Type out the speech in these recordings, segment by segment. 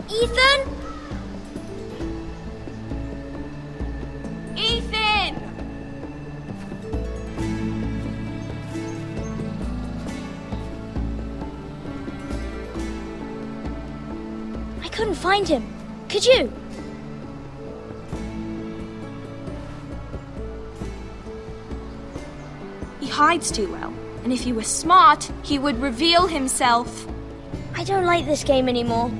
Ethan? Ethan! I couldn't find him. Could you? He hides too well, and if he were smart, he would reveal himself. I don't like this game anymore.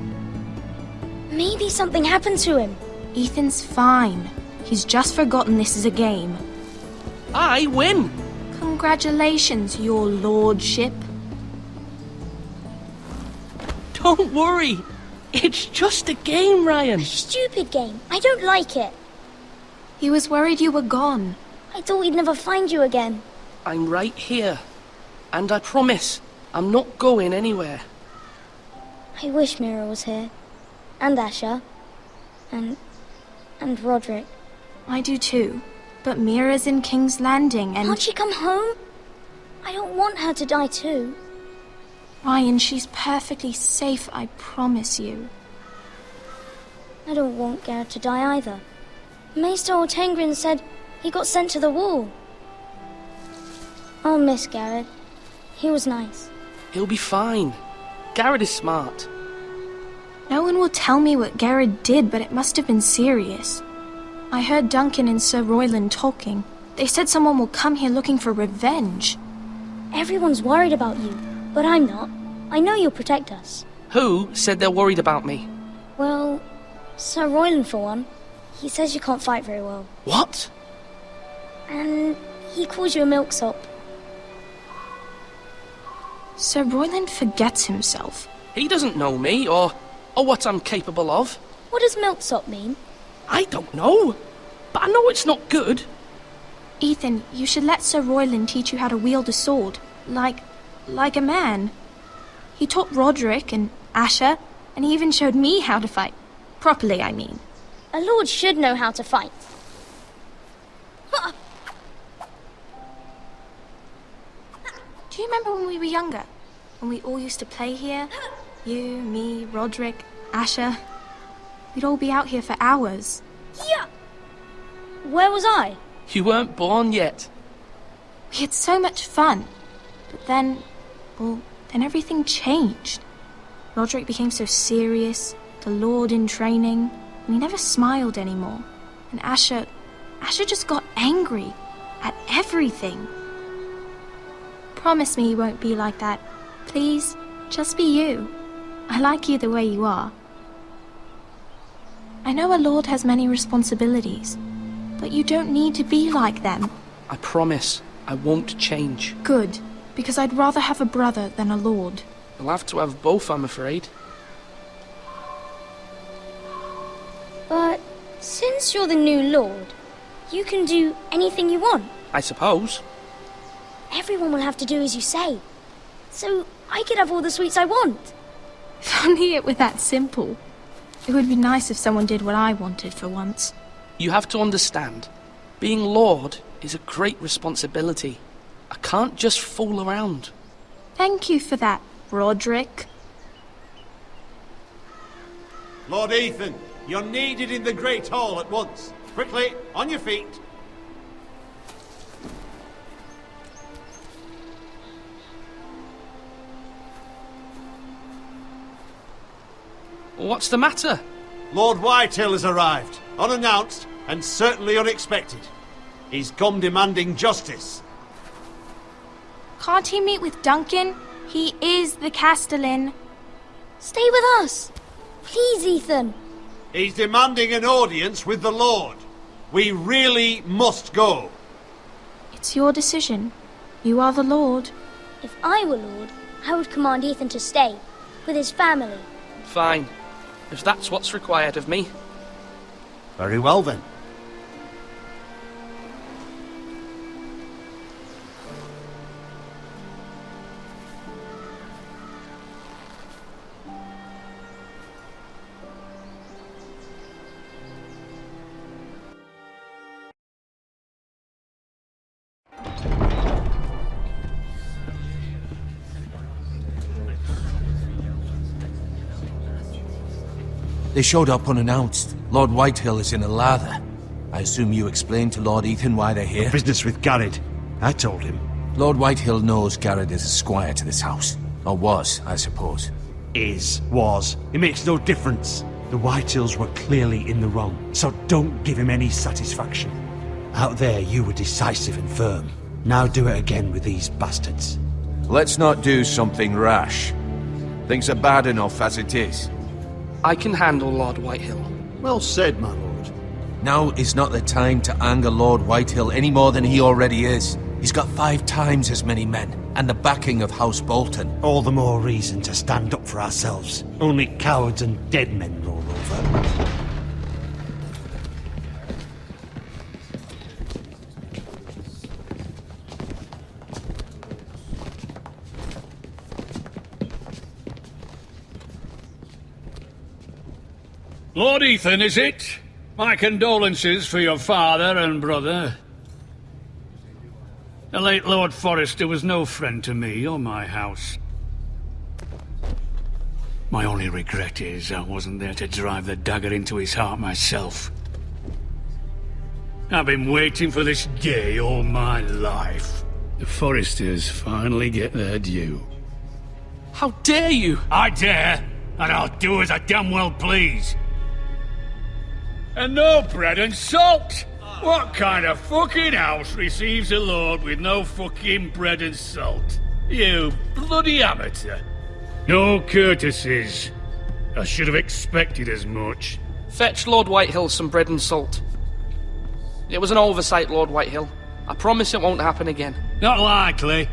Maybe something happened to him. Ethan's fine. He's just forgotten this is a game. I win! Congratulations, your lordship. Don't worry. It's just a game, Ryan. Stupid game. I don't like it. He was worried you were gone. I thought we'd never find you again. I'm right here. And I promise, I'm not going anywhere. I wish Mira was here. And Asher. And Roderick. I do too. But Mira's in King's Landing and... Can't she come home? I don't want her to die too. Ryan, she's perfectly safe, I promise you. I don't want Garrett to die either. Maester Ortengrin said he got sent to the wall. I'll miss Garrett. He was nice. He'll be fine. Garrett is smart. No one will tell me what Garrett did, but it must have been serious. I heard Duncan and Sir Royland talking. They said someone will come here looking for revenge. Everyone's worried about you, but I'm not. I know you'll protect us. Who said they're worried about me? Well, Sir Royland for one. He says you can't fight very well. What? And he calls you a milksop. Sir Royland forgets himself. He doesn't know me, or what I'm capable of. What does milksop mean? I don't know, but I know it's not good. Ethan, you should let Sir Royland teach you how to wield a sword. Like a man. He taught Roderick and Asher, and he even showed me how to fight. Properly, I mean. A lord should know how to fight. Do you remember when we were younger? When we all used to play here? You, me, Roderick, Asher. We'd all be out here for hours. Yeah. Where was I? You weren't born yet. We had so much fun. But then everything changed. Roderick became so serious, the Lord in training, and he never smiled anymore. And Asher just got angry at everything. Promise me you won't be like that. Please, just be you. I like you the way you are. I know a lord has many responsibilities, but you don't need to be like them. I promise I won't change. Good, because I'd rather have a brother than a lord. I'll have to have both, I'm afraid. But since you're the new lord, you can do anything you want. I suppose. Everyone will have to do as you say. So I could have all the sweets I want. If only it were that simple. It would be nice if someone did what I wanted for once. You have to understand, being Lord is a great responsibility. I can't just fool around. Thank you for that, Roderick. Lord Ethan, you're needed in the Great Hall at once. Quickly, on your feet. What's the matter? Lord Whitetail has arrived, unannounced and certainly unexpected. He's come demanding justice. Can't he meet with Duncan? He is the Castellan. Stay with us. Please, Ethan. He's demanding an audience with the Lord. We really must go. It's your decision. You are the Lord. If I were Lord, I would command Ethan to stay, with his family. Fine, if that's what's required of me. Very well then. They showed up unannounced. Lord Whitehill is in a lather. I assume you explained to Lord Ethan why they're here? Business with Garrett. I told him. Lord Whitehill knows Garrett is a squire to this house. Or was, I suppose. Was. It makes no difference. The Whitehills were clearly in the wrong, so don't give him any satisfaction. Out there, you were decisive and firm. Now do it again with these bastards. Let's not do something rash. Things are bad enough as it is. I can handle Lord Whitehill. Well said, my lord. Now is not the time to anger Lord Whitehill any more than he already is. He's got 5 times as many men, and the backing of House Bolton. All the more reason to stand up for ourselves. Only cowards and dead men roll over. Lord Ethan, is it? My condolences for your father and brother. The late Lord Forrester was no friend to me or my house. My only regret is I wasn't there to drive the dagger into his heart myself. I've been waiting for this day all my life. The Forresters finally get their due. How dare you! I dare, and I'll do as I damn well please. And no bread and salt! What kind of fucking house receives a lord with no fucking bread and salt? You bloody amateur. No courtesies. I should have expected as much. Fetch Lord Whitehill some bread and salt. It was an oversight, Lord Whitehill. I promise it won't happen again. Not likely.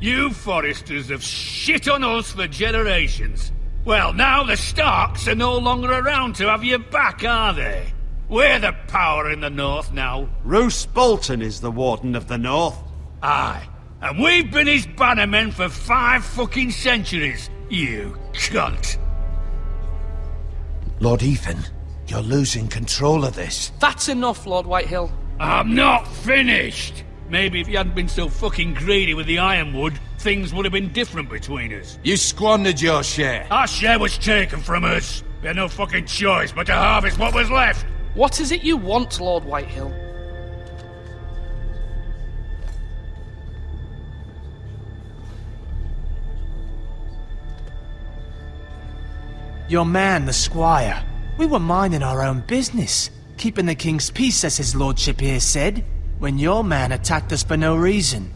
You Forresters have shit on us for generations. Well, now the Starks are no longer around to have your back, are they? We're the power in the north now. Roose Bolton is the Warden of the North. Aye. And we've been his bannermen for 5 fucking centuries, you cunt. Lord Ethan, you're losing control of this. That's enough, Lord Whitehill. I'm not finished. Maybe if you hadn't been so fucking greedy with the ironwood, things would have been different between us. You squandered your share. Our share was taken from us. We had no fucking choice but to harvest what was left. What is it you want, Lord Whitehill? Your man, the squire. We were minding our own business, keeping the king's peace, as his lordship here said, when your man attacked us for no reason.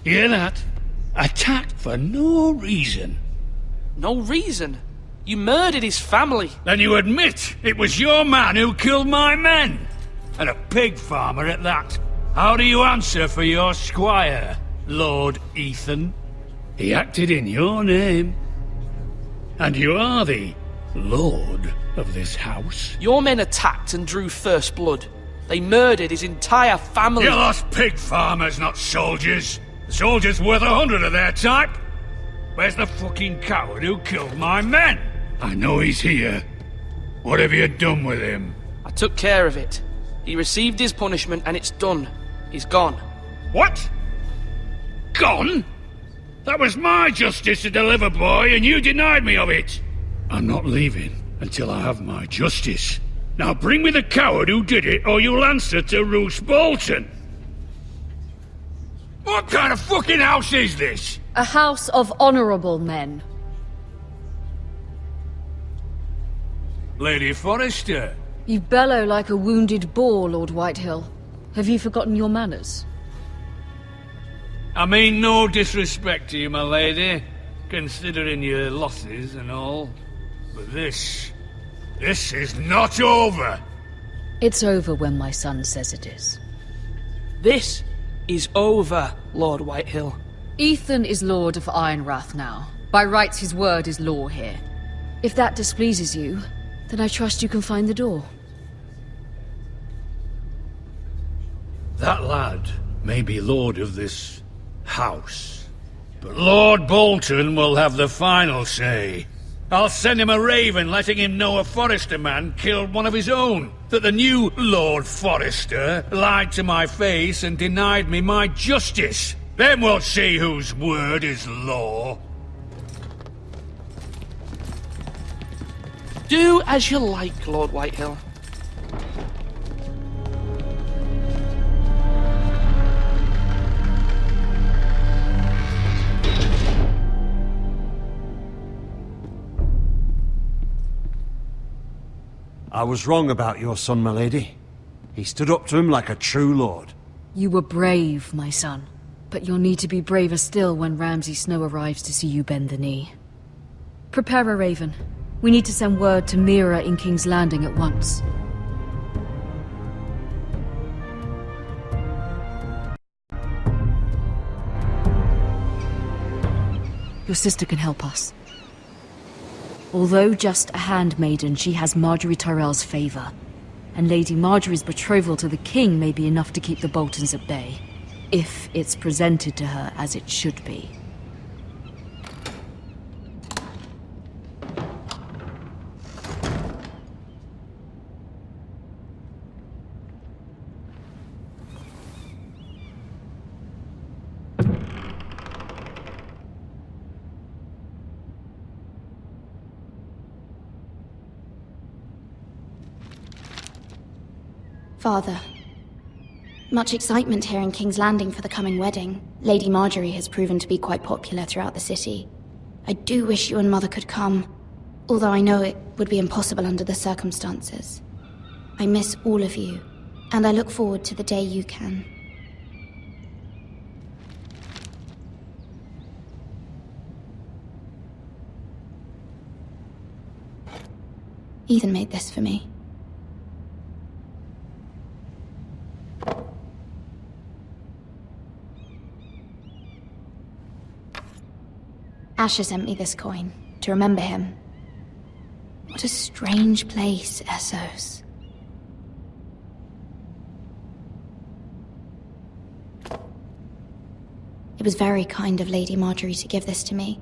Hear that? Attacked for no reason. No reason? You murdered his family. Then you admit it was your man who killed my men. And a pig farmer at that. How do you answer for your squire, Lord Ethan? He acted in your name. And you are the lord of this house. Your men attacked and drew first blood. They murdered his entire family. You lost pig farmers, not soldiers. The soldiers worth 100 of their type. Where's the fucking coward who killed my men? I know he's here. What have you done with him? I took care of it. He received his punishment and it's done. He's gone. What? Gone? That was my justice to deliver, boy, and you denied me of it. I'm not leaving until I have my justice. Now bring me the coward who did it, or you'll answer to Roose Bolton. What kind of fucking house is this? A house of honourable men. Lady Forrester. You bellow like a wounded boar, Lord Whitehill. Have you forgotten your manners? I mean no disrespect to you, my lady, considering your losses and all. But this is not over. It's over when my son says it is. This is over, Lord Whitehill. Ethan is Lord of Ironrath now. By rights, his word is law here. If that displeases you, then I trust you can find the door. That lad may be lord of this house, but Lord Bolton will have the final say. I'll send him a raven letting him know a Forrester man killed one of his own, that the new Lord Forrester lied to my face and denied me my justice. Then we'll see whose word is law. Do as you like, Lord Whitehill. I was wrong about your son, my lady. He stood up to him like a true lord. You were brave, my son. But you'll need to be braver still when Ramsay Snow arrives to see you bend the knee. Prepare a raven. We need to send word to Mira in King's Landing at once. Your sister can help us. Although just a handmaiden, she has Marjorie Tyrell's favor. And Lady Marjorie's betrothal to the king may be enough to keep the Boltons at bay. If it's presented to her as it should be. Father, much excitement here in King's Landing for the coming wedding. Lady Marjorie has proven to be quite popular throughout the city. I do wish you and Mother could come, although I know it would be impossible under the circumstances. I miss all of you, and I look forward to the day you can. Ethan made this for me. Asher sent me this coin, to remember him. What a strange place, Essos. It was very kind of Lady Marjorie to give this to me.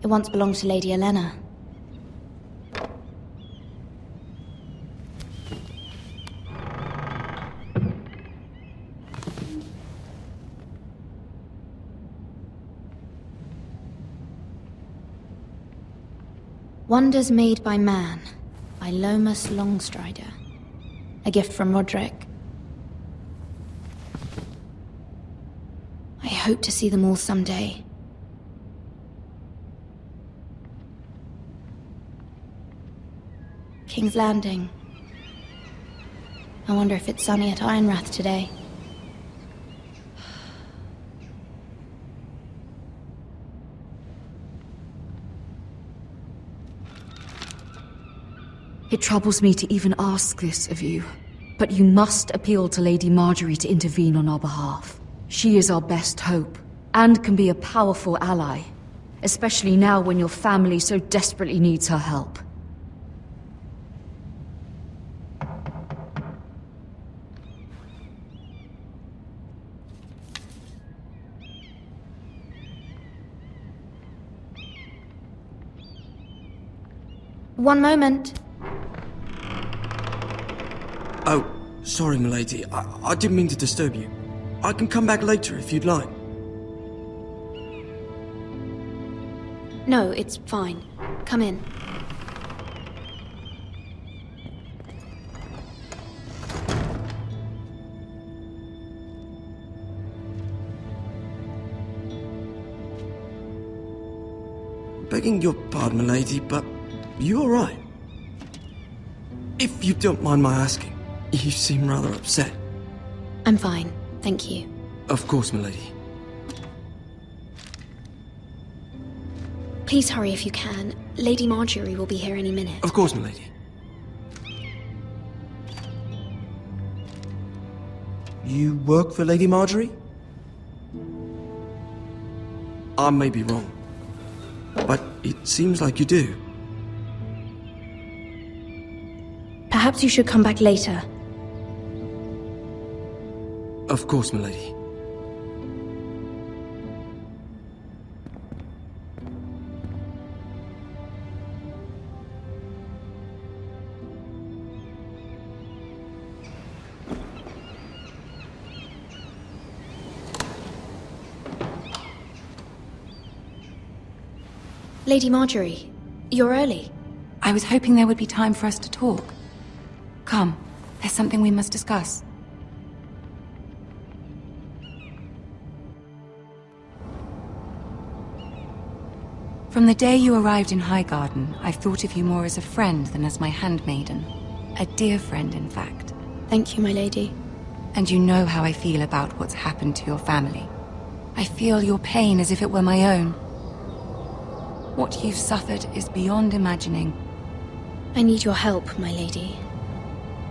It once belonged to Lady Elena. Wonders Made by Man, by Lomas Longstrider. A gift from Roderick. I hope to see them all someday. King's Landing. I wonder if it's sunny at Ironrath today. It troubles me to even ask this of you, but you must appeal to Lady Marjorie to intervene on our behalf. She is our best hope, and can be a powerful ally, especially now when your family so desperately needs her help. One moment. Oh, sorry, milady. I didn't mean to disturb you. I can come back later if you'd like. No, it's fine. Come in. Begging your pardon, milady, but you all right? If you don't mind my asking, you seem rather upset. I'm fine, thank you. Of course, milady. Please hurry if you can. Lady Marjorie will be here any minute. Of course, milady. You work for Lady Marjorie? I may be wrong, but it seems like you do. Perhaps you should come back later. Of course, milady. Lady Marjorie, you're early. I was hoping there would be time for us to talk. Come, there's something we must discuss. From the day you arrived in Highgarden, I've thought of you more as a friend than as my handmaiden. A dear friend, in fact. Thank you, my lady. And you know how I feel about what's happened to your family. I feel your pain as if it were my own. What you've suffered is beyond imagining. I need your help, my lady.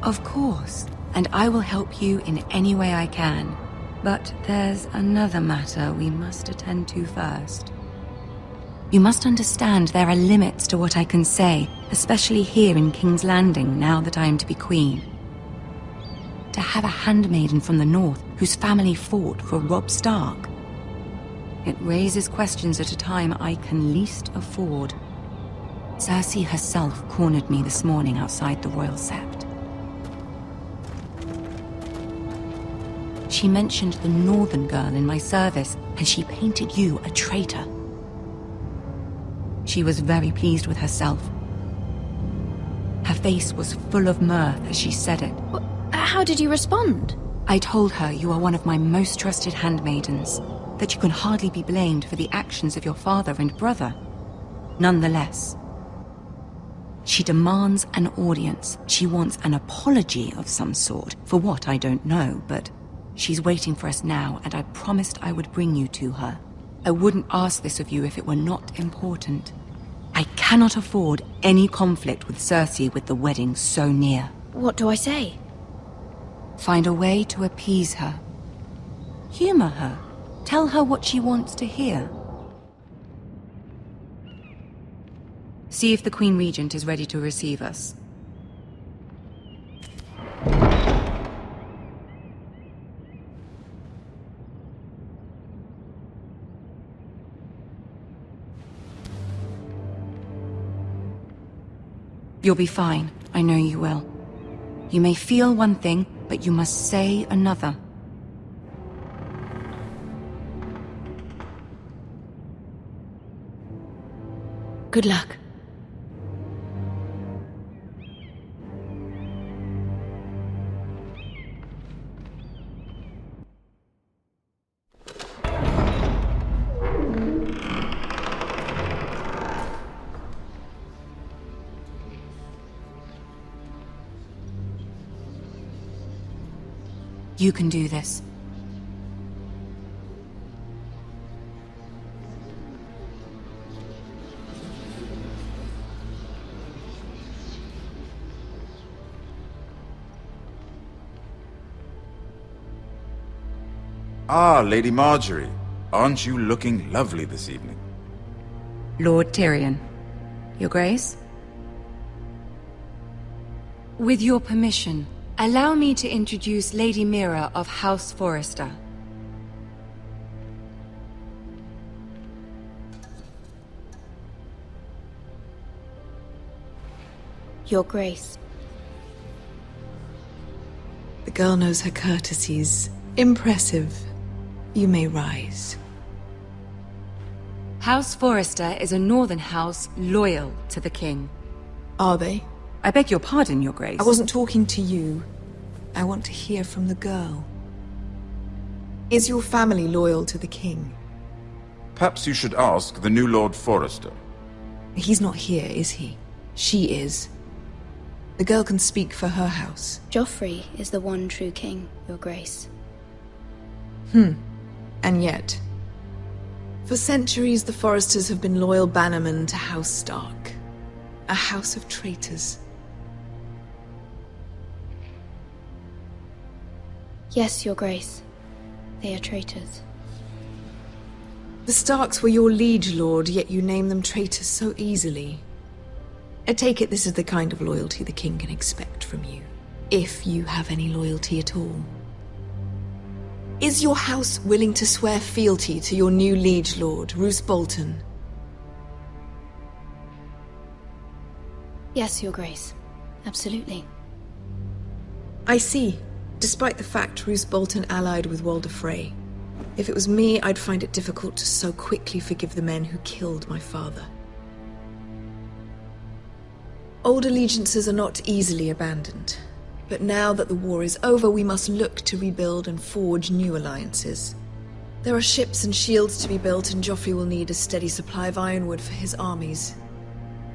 Of course, and I will help you in any way I can. But there's another matter we must attend to first. You must understand there are limits to what I can say, especially here in King's Landing, now that I am to be queen. To have a handmaiden from the north whose family fought for Robb Stark. It raises questions at a time I can least afford. Cersei herself cornered me this morning outside the Royal Sept. She mentioned the northern girl in my service, and she painted you a traitor. She was very pleased with herself. Her face was full of mirth as she said it. How did you respond? I told her you are one of my most trusted handmaidens, that you can hardly be blamed for the actions of your father and brother. Nonetheless, she demands an audience. She wants an apology of some sort, for what I don't know, but she's waiting for us now, and I promised I would bring you to her. I wouldn't ask this of you if it were not important. I cannot afford any conflict with Cersei with the wedding so near. What do I say? Find a way to appease her. Humor her. Tell her what she wants to hear. See if the Queen Regent is ready to receive us. You'll be fine. I know you will. You may feel one thing, but you must say another. Good luck. You can do this. Ah, Lady Marjorie. Aren't you looking lovely this evening? Lord Tyrion. Your Grace? With your permission, allow me to introduce Lady Mira of House Forrester. Your Grace. The girl knows her courtesies. Impressive. You may rise. House Forrester is a northern house loyal to the king. Are they? I beg your pardon, Your Grace. I wasn't talking to you. I want to hear from the girl. Is your family loyal to the king? Perhaps you should ask the new Lord Forrester. He's not here, is he? She is. The girl can speak for her house. Joffrey is the one true king, Your Grace. And yet, for centuries the Forresters have been loyal bannermen to House Stark. A house of traitors. Yes, Your Grace. They are traitors. The Starks were your liege lord, yet you name them traitors so easily. I take it this is the kind of loyalty the king can expect from you, if you have any loyalty at all. Is your house willing to swear fealty to your new liege lord, Roose Bolton? Yes, Your Grace. Absolutely. I see. Despite the fact Roose Bolton allied with Walder Frey. If it was me, I'd find it difficult to so quickly forgive the men who killed my father. Old allegiances are not easily abandoned. But now that the war is over, we must look to rebuild and forge new alliances. There are ships and shields to be built, and Joffrey will need a steady supply of ironwood for his armies.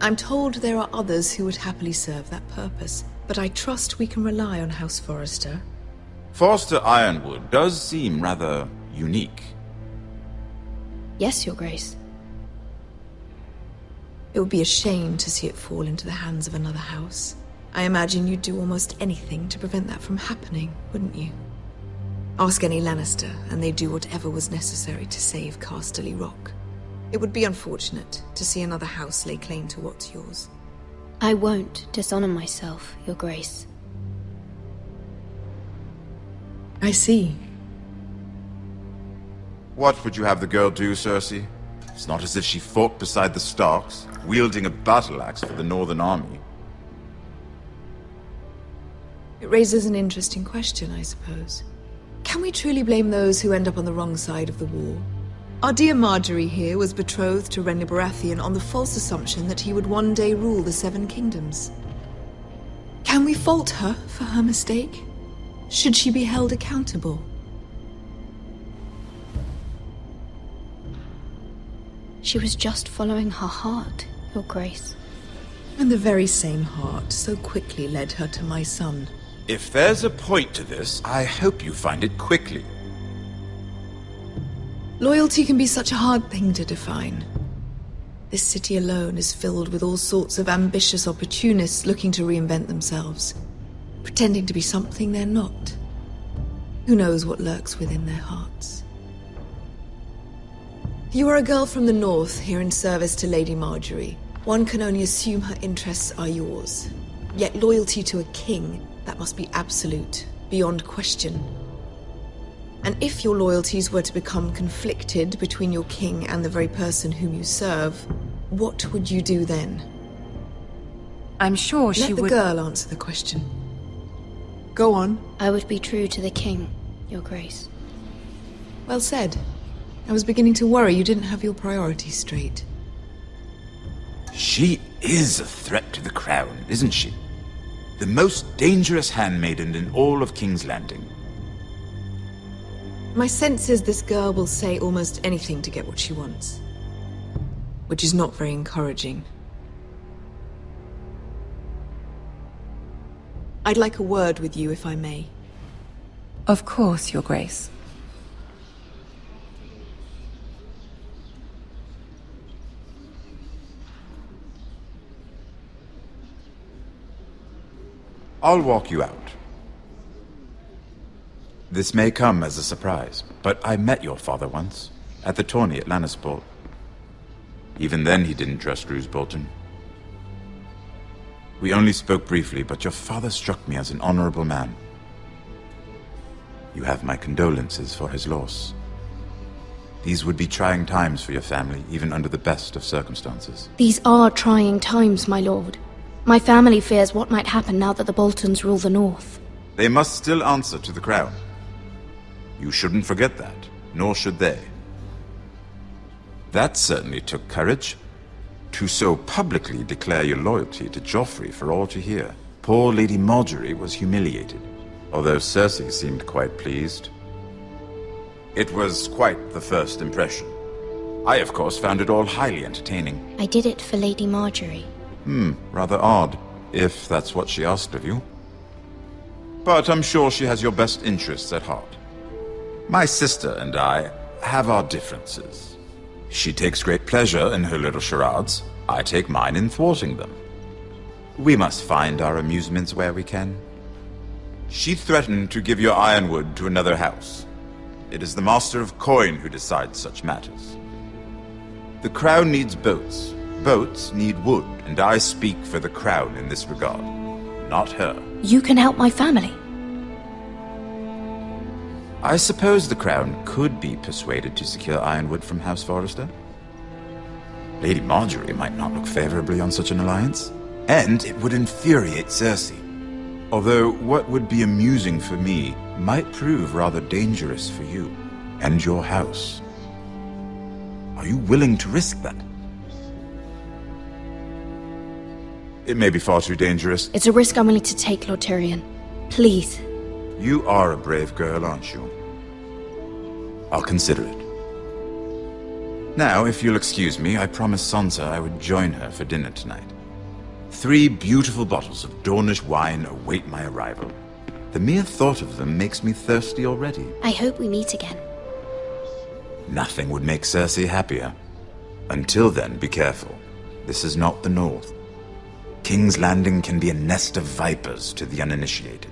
I'm told there are others who would happily serve that purpose, but I trust we can rely on House Forrester. Forrester Ironwood does seem rather unique. Yes, Your Grace. It would be a shame to see it fall into the hands of another house. I imagine you'd do almost anything to prevent that from happening, wouldn't you? Ask any Lannister, and they'd do whatever was necessary to save Casterly Rock. It would be unfortunate to see another house lay claim to what's yours. I won't dishonor myself, Your Grace. I see. What would you have the girl do, Cersei? It's not as if she fought beside the Starks, wielding a battle axe for the Northern Army. It raises an interesting question, I suppose. Can we truly blame those who end up on the wrong side of the war? Our dear Marjorie here was betrothed to Renly Baratheon on the false assumption that he would one day rule the Seven Kingdoms. Can we fault her for her mistake? Should she be held accountable? She was just following her heart, Your Grace. And the very same heart so quickly led her to my son. If there's a point to this, I hope you find it quickly. Loyalty can be such a hard thing to define. This city alone is filled with all sorts of ambitious opportunists looking to reinvent themselves, pretending to be something they're not. Who knows what lurks within their hearts? You are a girl from the north, here in service to Lady Marjorie. One can only assume her interests are yours. Yet loyalty to a king, that must be absolute, beyond question. And if your loyalties were to become conflicted between your king and the very person whom you serve, what would you do then? I'm sure she would... Let the girl answer the question. Go on. I would be true to the king, Your Grace. Well said. I was beginning to worry you didn't have your priorities straight. She is a threat to the crown, isn't she? The most dangerous handmaiden in all of King's Landing. My sense is this girl will say almost anything to get what she wants. Which is not very encouraging. I'd like a word with you, if I may. Of course, Your Grace. I'll walk you out. This may come as a surprise, but I met your father once, at the tourney at Lannisport. Even then he didn't trust Roose Bolton. We only spoke briefly, but your father struck me as an honorable man. You have my condolences for his loss. These would be trying times for your family, even under the best of circumstances. These are trying times, my lord. My family fears what might happen now that the Boltons rule the North. They must still answer to the crown. You shouldn't forget that, nor should they. That certainly took courage. To so publicly declare your loyalty to Joffrey for all to hear. Poor Lady Marjorie was humiliated, although Cersei seemed quite pleased. It was quite the first impression. I, of course, found it all highly entertaining. I did it for Lady Marjorie. Rather odd, if that's what she asked of you. But I'm sure she has your best interests at heart. My sister and I have our differences. She takes great pleasure in her little charades. I take mine in thwarting them. We must find our amusements where we can. She threatened to give your ironwood to another house. It is the Master of Coin who decides such matters. The crown needs boats. Boats need wood, and I speak for the crown in this regard, not her. You can help my family. I suppose the crown could be persuaded to secure ironwood from House Forrester. Lady Marjorie might not look favorably on such an alliance, and it would infuriate Cersei. Although what would be amusing for me might prove rather dangerous for you and your house. Are you willing to risk that? It may be far too dangerous. It's a risk I'm willing to take, Lord Tyrion. Please. You are a brave girl, aren't you? I'll consider it. Now, if you'll excuse me, I promised Sansa I would join her for dinner tonight. 3 beautiful bottles of Dornish wine await my arrival. The mere thought of them makes me thirsty already. I hope we meet again. Nothing would make Cersei happier. Until then, be careful. This is not the North. King's Landing can be a nest of vipers to the uninitiated.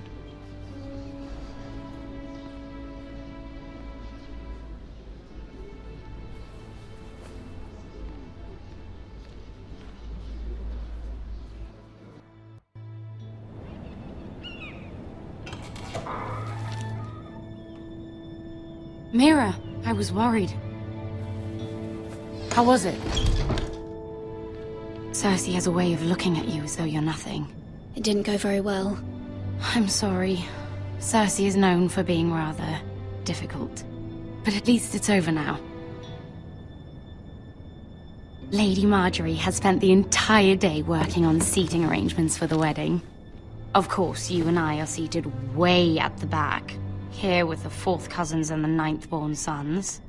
Mira, I was worried. How was it? Cersei has a way of looking at you as though you're nothing. It didn't go very well. I'm sorry. Cersei is known for being rather difficult. But at least it's over now. Lady Marjorie has spent the entire day working on seating arrangements for the wedding. Of course, you and I are seated way at the back. Here with the 4th cousins and the 9th-born sons.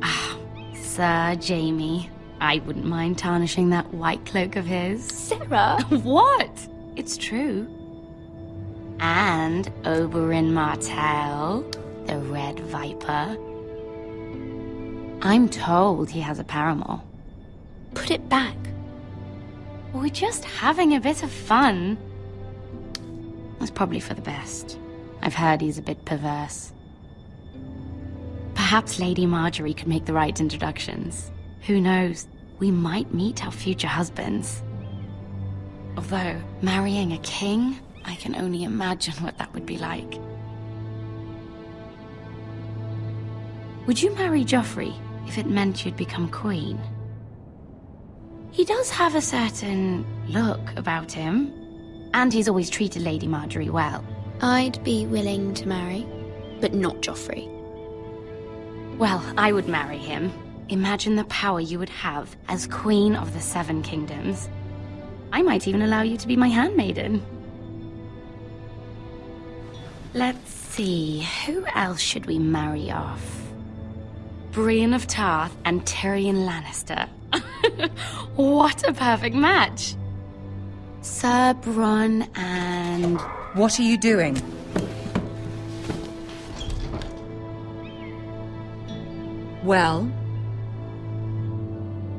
Ah, Sir Jaime. I wouldn't mind tarnishing that white cloak of his. Sarah! What? It's true. And Oberyn Martell, the Red Viper. I'm told he has a paramour. Put it back. We're just having a bit of fun. It's probably for the best. I've heard he's a bit perverse. Perhaps Lady Marjorie could make the right introductions. Who knows? We might meet our future husbands. Although, marrying a king, I can only imagine what that would be like. Would you marry Joffrey if it meant you'd become queen? He does have a certain look about him, and he's always treated Lady Marjorie well. I'd be willing to marry, but not Joffrey. Well, I would marry him. Imagine the power you would have as Queen of the 7 Kingdoms. I might even allow you to be my handmaiden. Let's see, who else should we marry off? Brienne of Tarth and Tyrion Lannister. What a perfect match! Sir Bronn and... What are you doing? Well?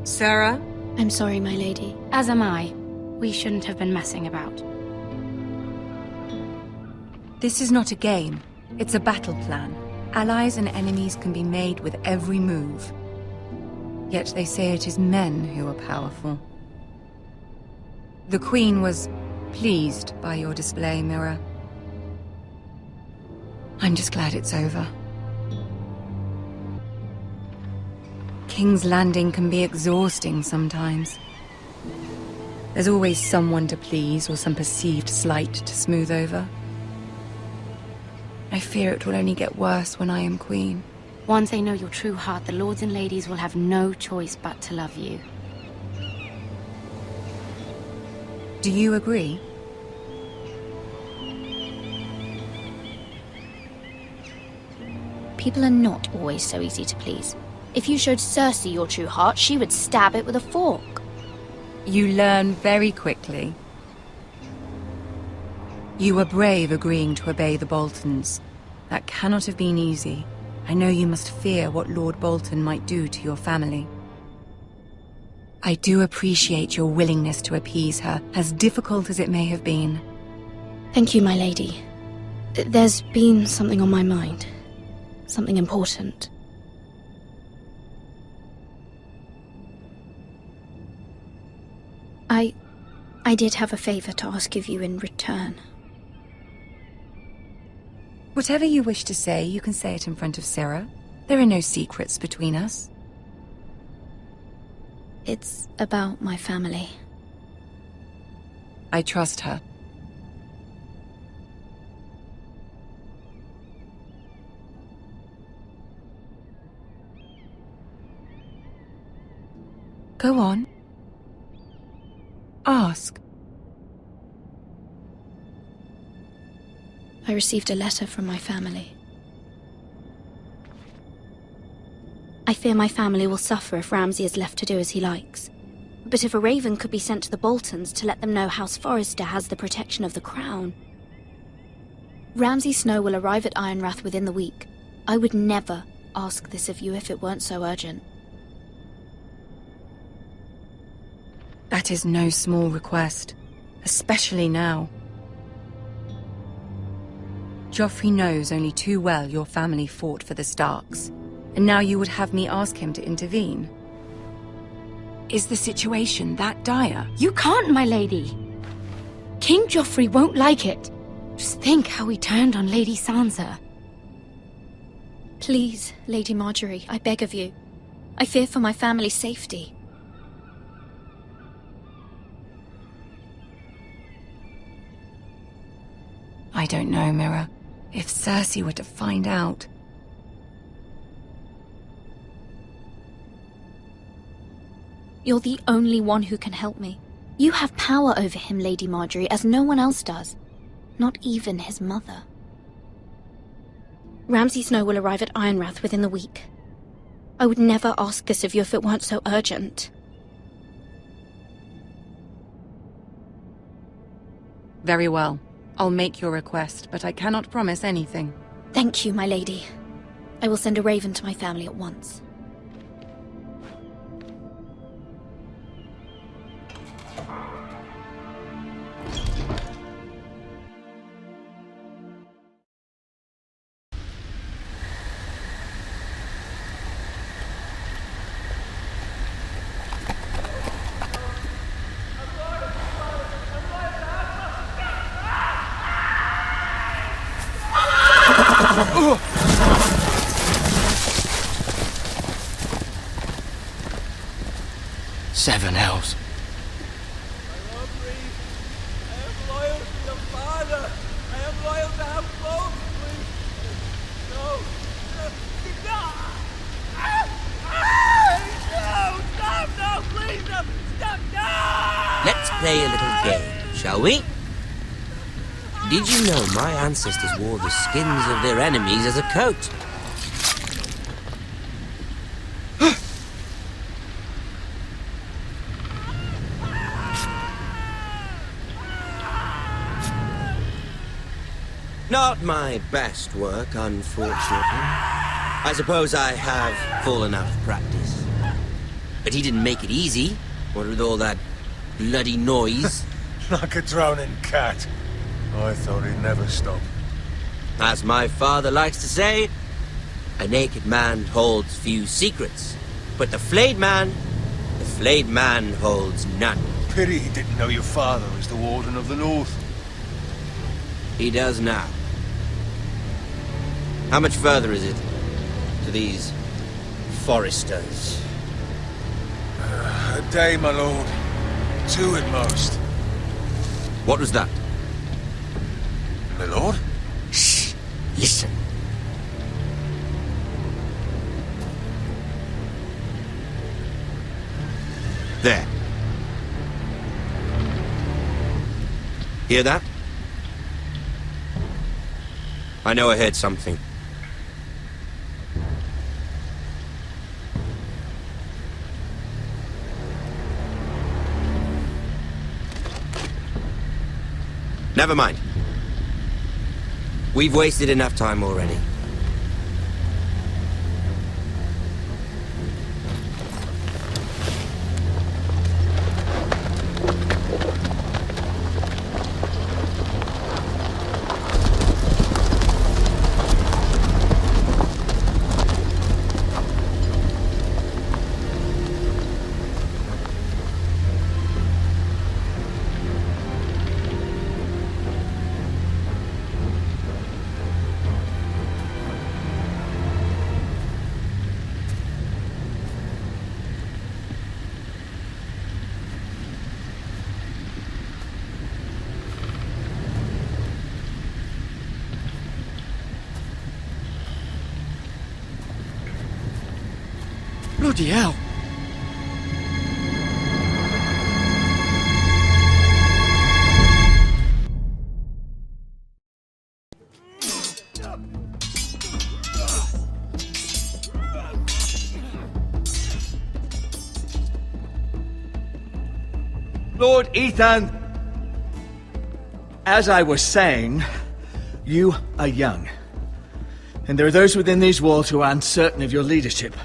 Sarah? I'm sorry, my lady. As am I. We shouldn't have been messing about. This is not a game. It's a battle plan. Allies and enemies can be made with every move. Yet they say it is men who are powerful. The Queen was pleased by your display, Mira. I'm just glad it's over. King's Landing can be exhausting sometimes. There's always someone to please or some perceived slight to smooth over. I fear it will only get worse when I am queen. Once they know your true heart, the lords and ladies will have no choice but to love you. Do you agree? People are not always so easy to please. If you showed Cersei your true heart, she would stab it with a fork. You learn very quickly. You were brave agreeing to obey the Boltons. That cannot have been easy. I know you must fear what Lord Bolton might do to your family. I do appreciate your willingness to appease her, as difficult as it may have been. Thank you, my lady. There's been something on my mind. Something important. I did have a favor to ask of you in return. Whatever you wish to say, you can say it in front of Sarah. There are no secrets between us. It's about my family. I trust her. Go on. Ask. I received a letter from my family. I fear my family will suffer if Ramsay is left to do as he likes. But if a raven could be sent to the Boltons to let them know House Forrester has the protection of the crown... Ramsay Snow will arrive at Ironrath within the week. I would never ask this of you if it weren't so urgent. That is no small request, especially now. Joffrey knows only too well your family fought for the Starks, and now you would have me ask him to intervene. Is the situation that dire? You can't, my lady! King Joffrey won't like it. Just think how he turned on Lady Sansa. Please, Lady Marjorie, I beg of you. I fear for my family's safety. I don't know, Mira. If Cersei were to find out... You're the only one who can help me. You have power over him, Lady Marjorie, as no one else does. Not even his mother. Ramsay Snow will arrive at Ironrath within the week. I would never ask this of you if it weren't so urgent. Very well. I'll make your request, but I cannot promise anything. Thank you, my lady. I will send a raven to my family at once. Seven hells. Let's play a little game, shall we? Did you know my ancestors wore the skins of their enemies as a coat? Not my best work, unfortunately. I suppose I have fallen out of practice. But he didn't make it easy, what with all that bloody noise. Like a drowning cat. I thought he'd never stop. As my father likes to say, a naked man holds few secrets, but the flayed man holds none. Pity he didn't know your father was the Warden of the North. He does now. How much further is it to these foresters? A day, my lord. 2 at most. What was that? My lord? Shh! Listen. There. Hear that? I know I heard something. Never mind. We've wasted enough time already. Bloody hell. Lord Ethan! As I was saying, you are young. And there are those within these walls who are uncertain of your leadership.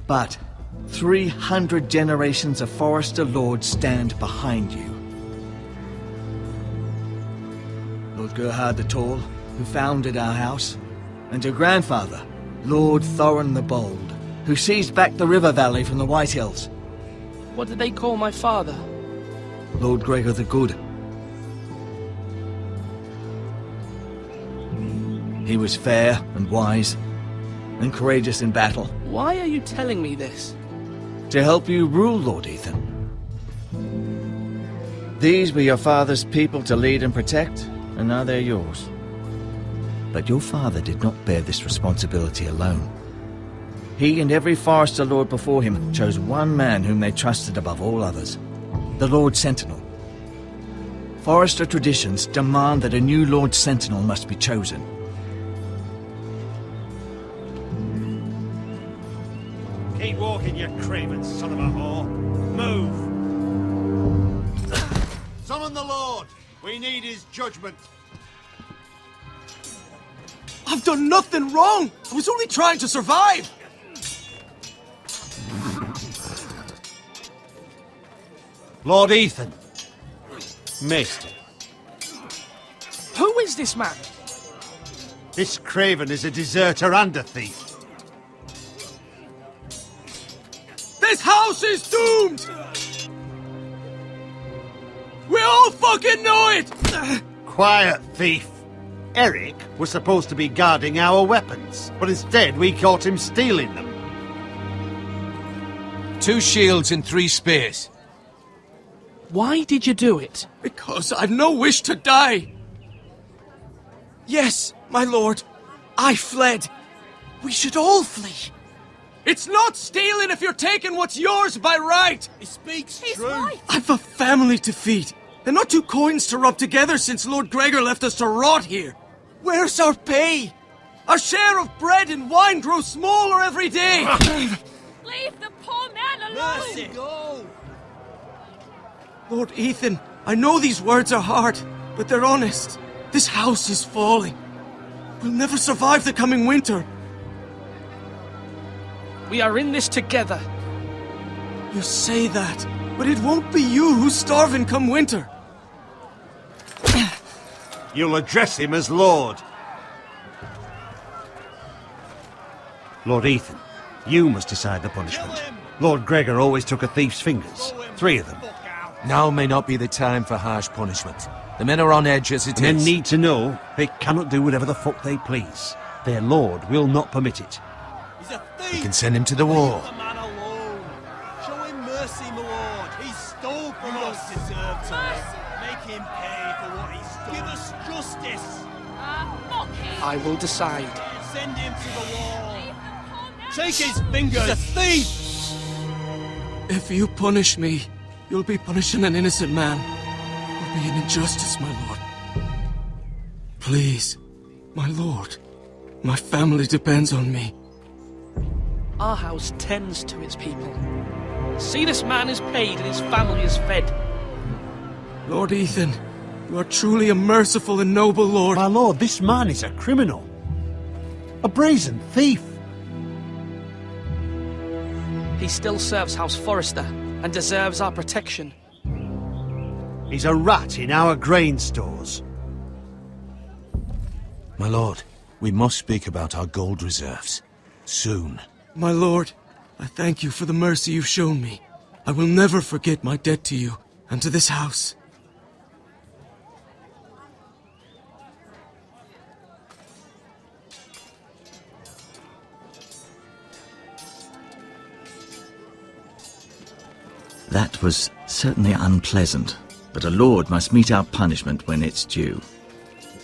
But 300 generations of Forester Lords stand behind you. Lord Gerhard the Tall, who founded our house, and your grandfather, Lord Thorin the Bold, who seized back the river valley from the White Hills. What did they call my father? Lord Gregor the Good. He was fair and wise, and courageous in battle. Why are you telling me this? To help you rule, Lord Ethan. These were your father's people to lead and protect, and now they're yours. But your father did not bear this responsibility alone. He and every Forester Lord before him chose one man whom they trusted above all others, the Lord Sentinel. Forester traditions demand that a new Lord Sentinel must be chosen. Keep walking, you craven son of a whore. Move! Summon the Lord! We need his judgment. I've done nothing wrong! I was only trying to survive! Lord Ethan. Maester. Who is this man? This craven is a deserter and a thief. This house is doomed! We all fucking know it! Quiet, thief. Eric was supposed to be guarding our weapons, but instead we caught him stealing them. 2 shields and 3 spears. Why did you do it? Because I've no wish to die. Yes, my lord. I fled. We should all flee. It's not stealing if you're taking what's yours by right. He speaks true. Right. I've a family to feed, and not 2 coins to rub together since Lord Gregor left us to rot here. Where's our pay? Our share of bread and wine grows smaller every day. Leave the poor man alone! Mercy, go! Lord Ethan, I know these words are hard, but they're honest. This house is falling. We'll never survive the coming winter. We are in this together. You say that, but it won't be you who's starving come winter. You'll address him as Lord. Lord Ethan, you must decide the punishment. Lord Gregor always took a thief's fingers. 3 of them. Now may not be the time for harsh punishment. The men are on edge as it is. Men need to know they cannot do whatever the fuck they please. Their lord will not permit it. He's a thief! We can send him to the war. Leave the man alone. Show him mercy, my lord. He stole from us. Deserve to make him pay for what he stole. Give us justice. Fuck him! I will decide. Send him to the wall. Take his fingers. He's a thief! If you punish me, you'll be punishing an innocent man. It will be an injustice, my lord. Please, my lord. My family depends on me. Our house tends to its people. See, this man is paid and his family is fed. Lord Ethan, you are truly a merciful and noble lord. My lord, this man is a criminal. A brazen thief. He still serves House Forester and deserves our protection. He's a rat in our grain stores. My lord, we must speak about our gold reserves. Soon. My lord, I thank you for the mercy you've shown me. I will never forget my debt to you and to this house. That was certainly unpleasant, but a lord must mete out punishment when it's due.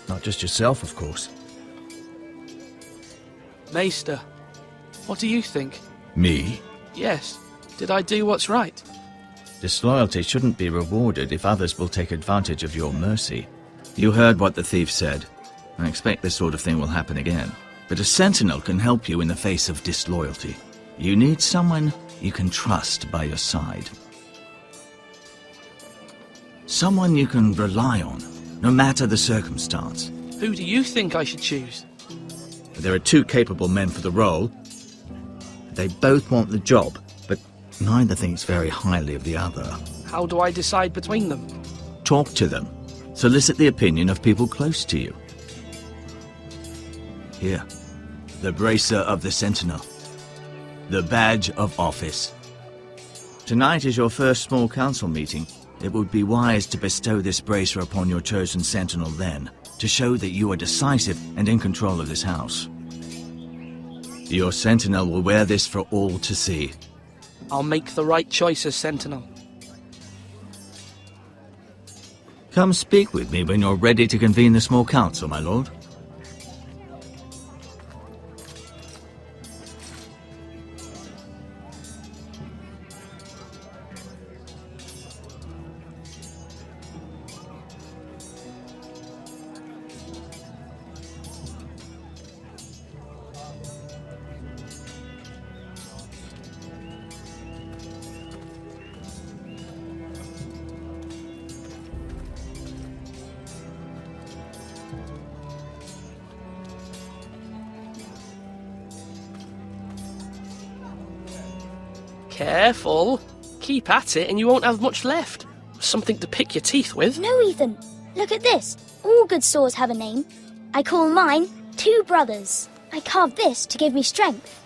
Not just yourself, of course. Maester, what do you think? Me? Yes. Did I do what's right? Disloyalty shouldn't be rewarded if others will take advantage of your mercy. You heard what the thief said. I expect this sort of thing will happen again. But a sentinel can help you in the face of disloyalty. You need someone you can trust by your side. Someone you can rely on, no matter the circumstance. Who do you think I should choose? There are two capable men for the role. They both want the job, but neither thinks very highly of the other. How do I decide between them? Talk to them. Solicit the opinion of people close to you. Here, the bracer of the Sentinel. The badge of office. Tonight is your first small council meeting. It would be wise to bestow this bracer upon your chosen Sentinel then, to show that you are decisive and in control of this house. Your Sentinel will wear this for all to see. I'll make the right choice as Sentinel. Come speak with me when you're ready to convene the small council, my lord. Careful. Keep at it and you won't have much left. Something to pick your teeth with. No, Ethan. Look at this. All good swords have a name. I call mine Two Brothers. I carved this to give me strength.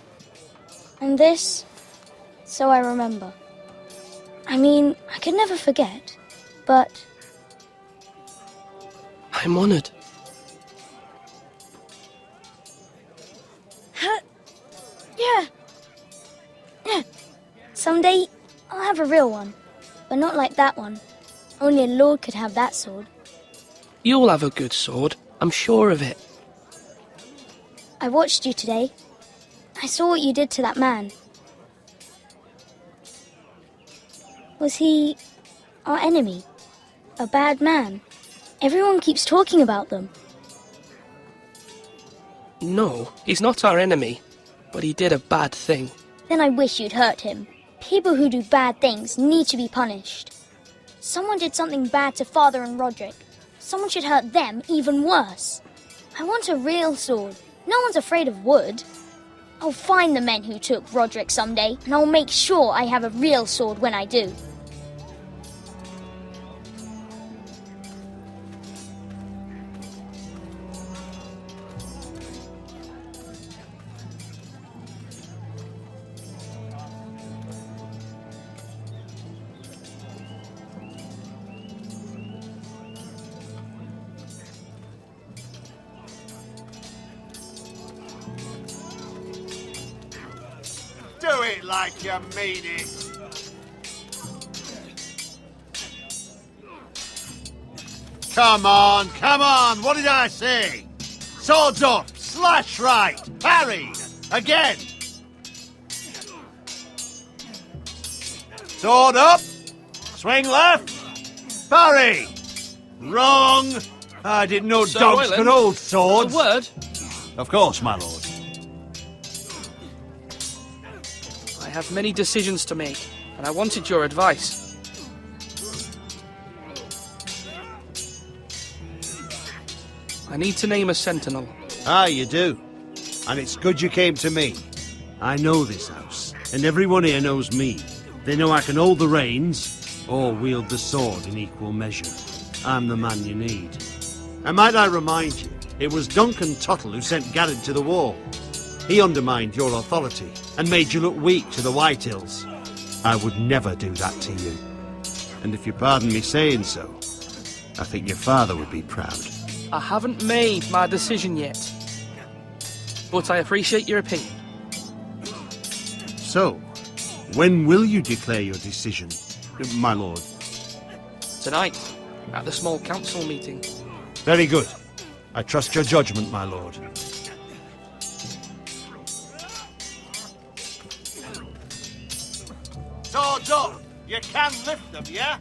And this, so I remember. I mean, I could never forget, but... I'm honoured. Yeah. Someday, I'll have a real one. But not like that one. Only a lord could have that sword. You'll have a good sword. I'm sure of it. I watched you today. I saw what you did to that man. Was he our enemy? A bad man? Everyone keeps talking about them. No, he's not our enemy. But he did a bad thing. Then I wish you'd hurt him. People who do bad things need to be punished. Someone did something bad to Father and Roderick. Someone should hurt them even worse. I want a real sword. No one's afraid of wood. I'll find the men who took Roderick someday, and I'll make sure I have a real sword when I do. Do it like you mean it. Come on, what did I say? Swords up, slash right, parry, again. Sword up, swing left, parry. Wrong. I didn't know Sir dogs Royland, could hold swords. A word? Of course, my lord. I have many decisions to make, and I wanted your advice. I need to name a sentinel. Ah, you do. And it's good you came to me. I know this house, and everyone here knows me. They know I can hold the reins, or wield the sword in equal measure. I'm the man you need. And might I remind you, it was Duncan Tuttle who sent Garrett to the wall. He undermined your authority, and made you look weak to the Whitehills. I would never do that to you. And if you pardon me saying so, I think your father would be proud. I haven't made my decision yet, but I appreciate your opinion. So, when will you declare your decision, my lord? Tonight, at the small council meeting. Very good. I trust your judgment, my lord. Swords up! You can lift them, yeah?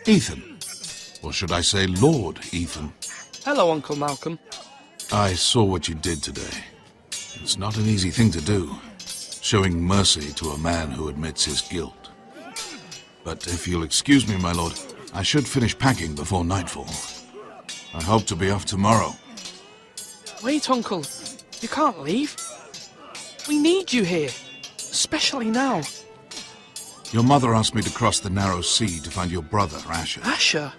Ethan. Or should I say Lord Ethan? Hello, Uncle Malcolm. I saw what you did today. It's not an easy thing to do, showing mercy to a man who admits his guilt. But if you'll excuse me, my lord, I should finish packing before nightfall. I hope to be off tomorrow. Wait, Uncle. You can't leave. We need you here. Especially now. Your mother asked me to cross the narrow sea to find your brother, Asher. Asher?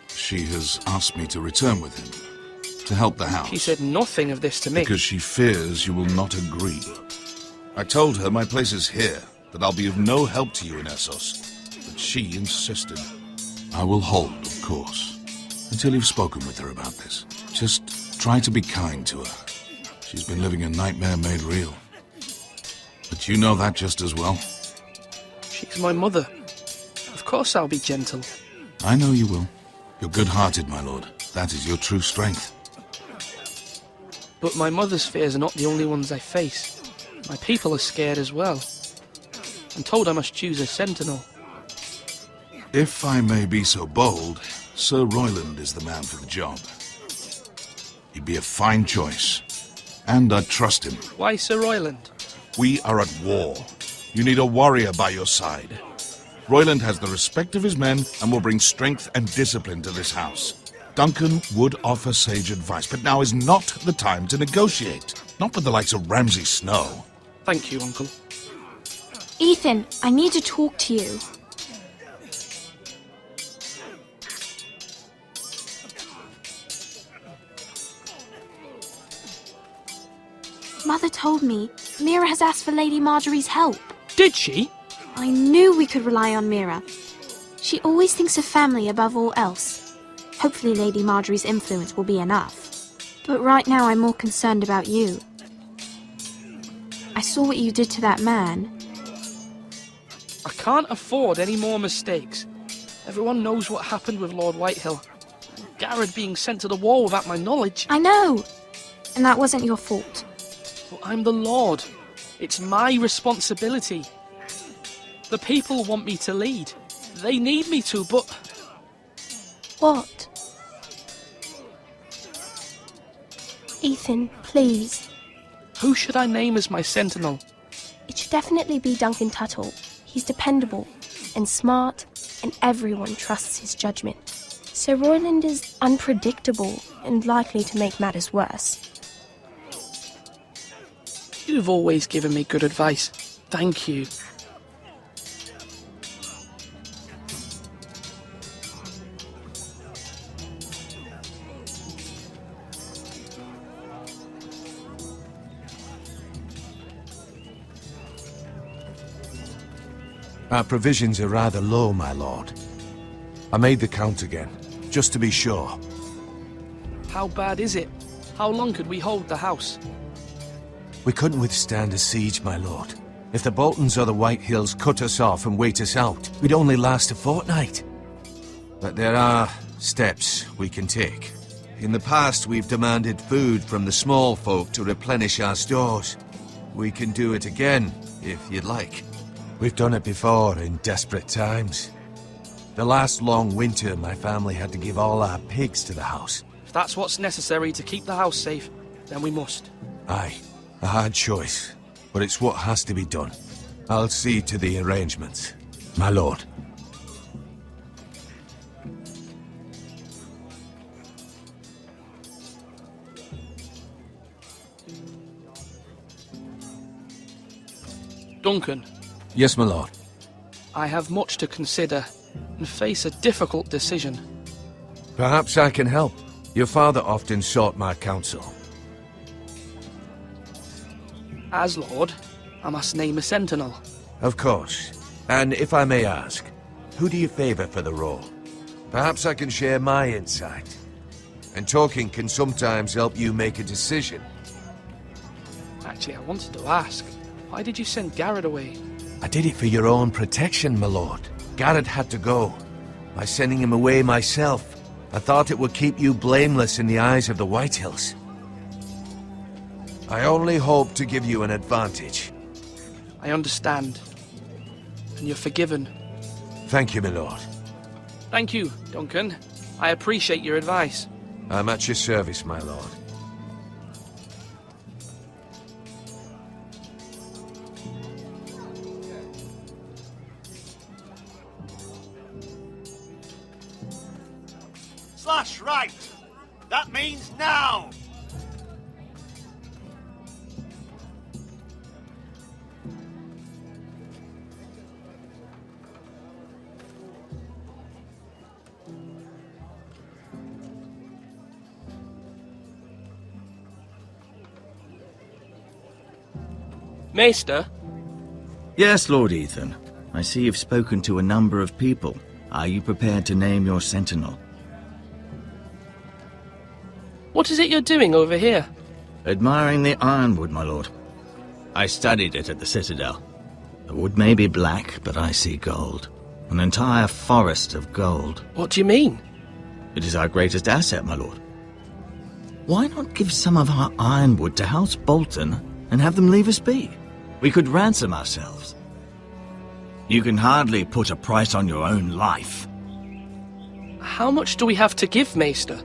She has asked me to return with him, to help the house. She said nothing of this to me. Because she fears you will not agree. I told her my place is here, that I'll be of no help to you in Essos. But she insisted. I will hold, of course, until you've spoken with her about this. Just try to be kind to her. She's been living a nightmare made real. But you know that just as well. She's my mother. Of course I'll be gentle. I know you will. You're good-hearted, my lord. That is your true strength. But my mother's fears are not the only ones I face. My people are scared as well. I'm told I must choose a sentinel. If I may be so bold, Sir Royland is the man for the job. He'd be a fine choice. And I'd trust him. Why Sir Royland? We are at war. You need a warrior by your side. Royland has the respect of his men and will bring strength and discipline to this house. Duncan would offer sage advice, but now is not the time to negotiate. Not with the likes of Ramsay Snow. Thank you, Uncle. Ethan, I need to talk to you. Mother told me Mira has asked for Lady Marjorie's help. Did she? I knew we could rely on Mira. She always thinks of family above all else. Hopefully Lady Marjorie's influence will be enough. But right now I'm more concerned about you. I saw what you did to that man. I can't afford any more mistakes. Everyone knows what happened with Lord Whitehill. Garrett being sent to the war without my knowledge. I know! And that wasn't your fault. But I'm the Lord. It's my responsibility. The people want me to lead. They need me to, but... What? Ethan, please. Who should I name as my sentinel? It should definitely be Duncan Tuttle. He's dependable and smart, and everyone trusts his judgment. Sir Royland is unpredictable and likely to make matters worse. You've always given me good advice. Thank you. Our provisions are rather low, my lord. I made the count again, just to be sure. How bad is it? How long could we hold the house? We couldn't withstand a siege, my lord. If the Boltons or the Whitehills cut us off and wait us out, we'd only last a fortnight. But there are steps we can take. In the past, we've demanded food from the small folk to replenish our stores. We can do it again, if you'd like. We've done it before in desperate times. The last long winter, my family had to give all our pigs to the house. If that's what's necessary to keep the house safe, then we must. Aye, a hard choice, but it's what has to be done. I'll see to the arrangements, my lord. Duncan. Yes, my lord. I have much to consider and face a difficult decision. Perhaps I can help. Your father often sought my counsel. As Lord, I must name a sentinel. Of course. And if I may ask, who do you favor for the role? Perhaps I can share my insight. And talking can sometimes help you make a decision. Actually, I wanted to ask, why did you send Garrett away? I did it for your own protection, my lord. Garrett had to go. By sending him away myself, I thought it would keep you blameless in the eyes of the Whitehills. I only hope to give you an advantage. I understand. And you're forgiven. Thank you, my lord. Thank you, Duncan. I appreciate your advice. I'm at your service, my lord. Slash right! That means now! Maester? Yes, Lord Ethan. I see you've spoken to a number of people. Are you prepared to name your sentinel? What is it you're doing over here? Admiring the ironwood, my lord. I studied it at the Citadel. The wood may be black, but I see gold. An entire forest of gold. What do you mean? It is our greatest asset, my lord. Why not give some of our ironwood to House Bolton and have them leave us be? We could ransom ourselves. You can hardly put a price on your own life. How much do we have to give, Maester?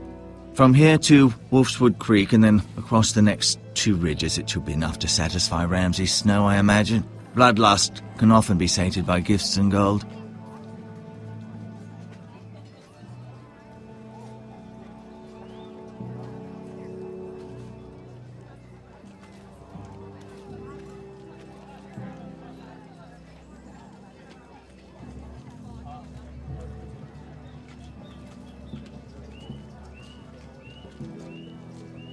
From here to Wolfswood Creek and then across the next 2 ridges, it should be enough to satisfy Ramsay Snow, I imagine. Bloodlust can often be sated by gifts and gold.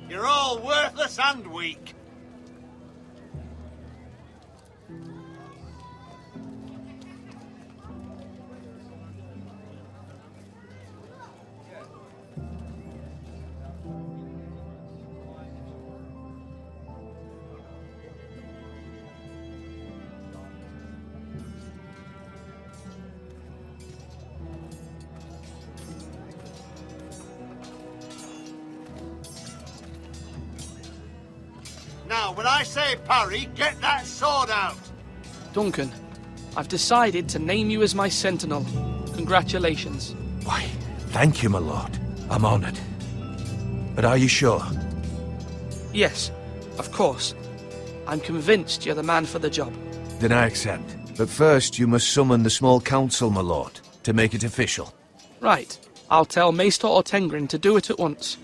You're all worthless and weak. Now, when I say parry, get that sword out! Duncan, I've decided to name you as my sentinel. Congratulations. Why, thank you, my lord. I'm honored. But are you sure? Yes, of course. I'm convinced you're the man for the job. Then I accept. But first, you must summon the small council, my lord, to make it official. Right. I'll tell Maester Ortengrin to do it at once.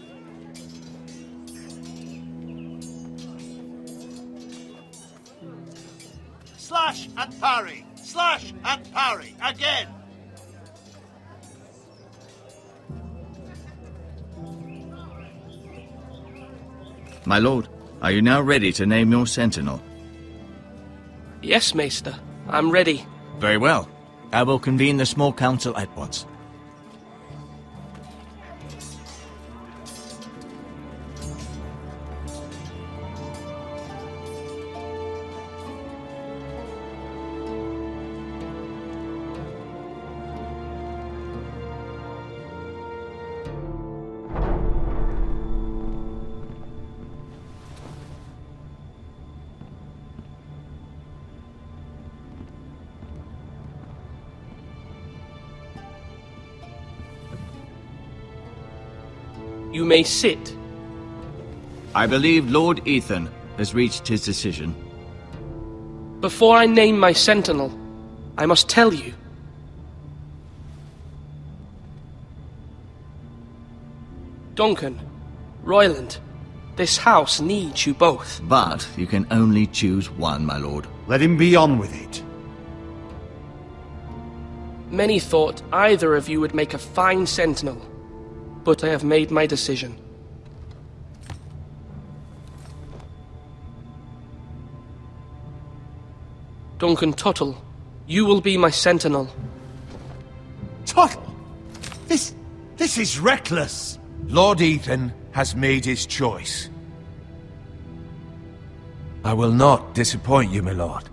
Slash and parry! Slash and parry! Again! My lord, are you now ready to name your sentinel? Yes, Maester. I'm ready. Very well. I will convene the small council at once. You may sit. I believe Lord Ethan has reached his decision. Before I name my sentinel, I must tell you. Duncan, Royland, this house needs you both. But you can only choose one, my lord. Let him be on with it. Many thought either of you would make a fine sentinel, but I have made my decision. Duncan Tuttle, you will be my sentinel. Tuttle! This is reckless! Lord Ethan has made his choice. I will not disappoint you, my lord.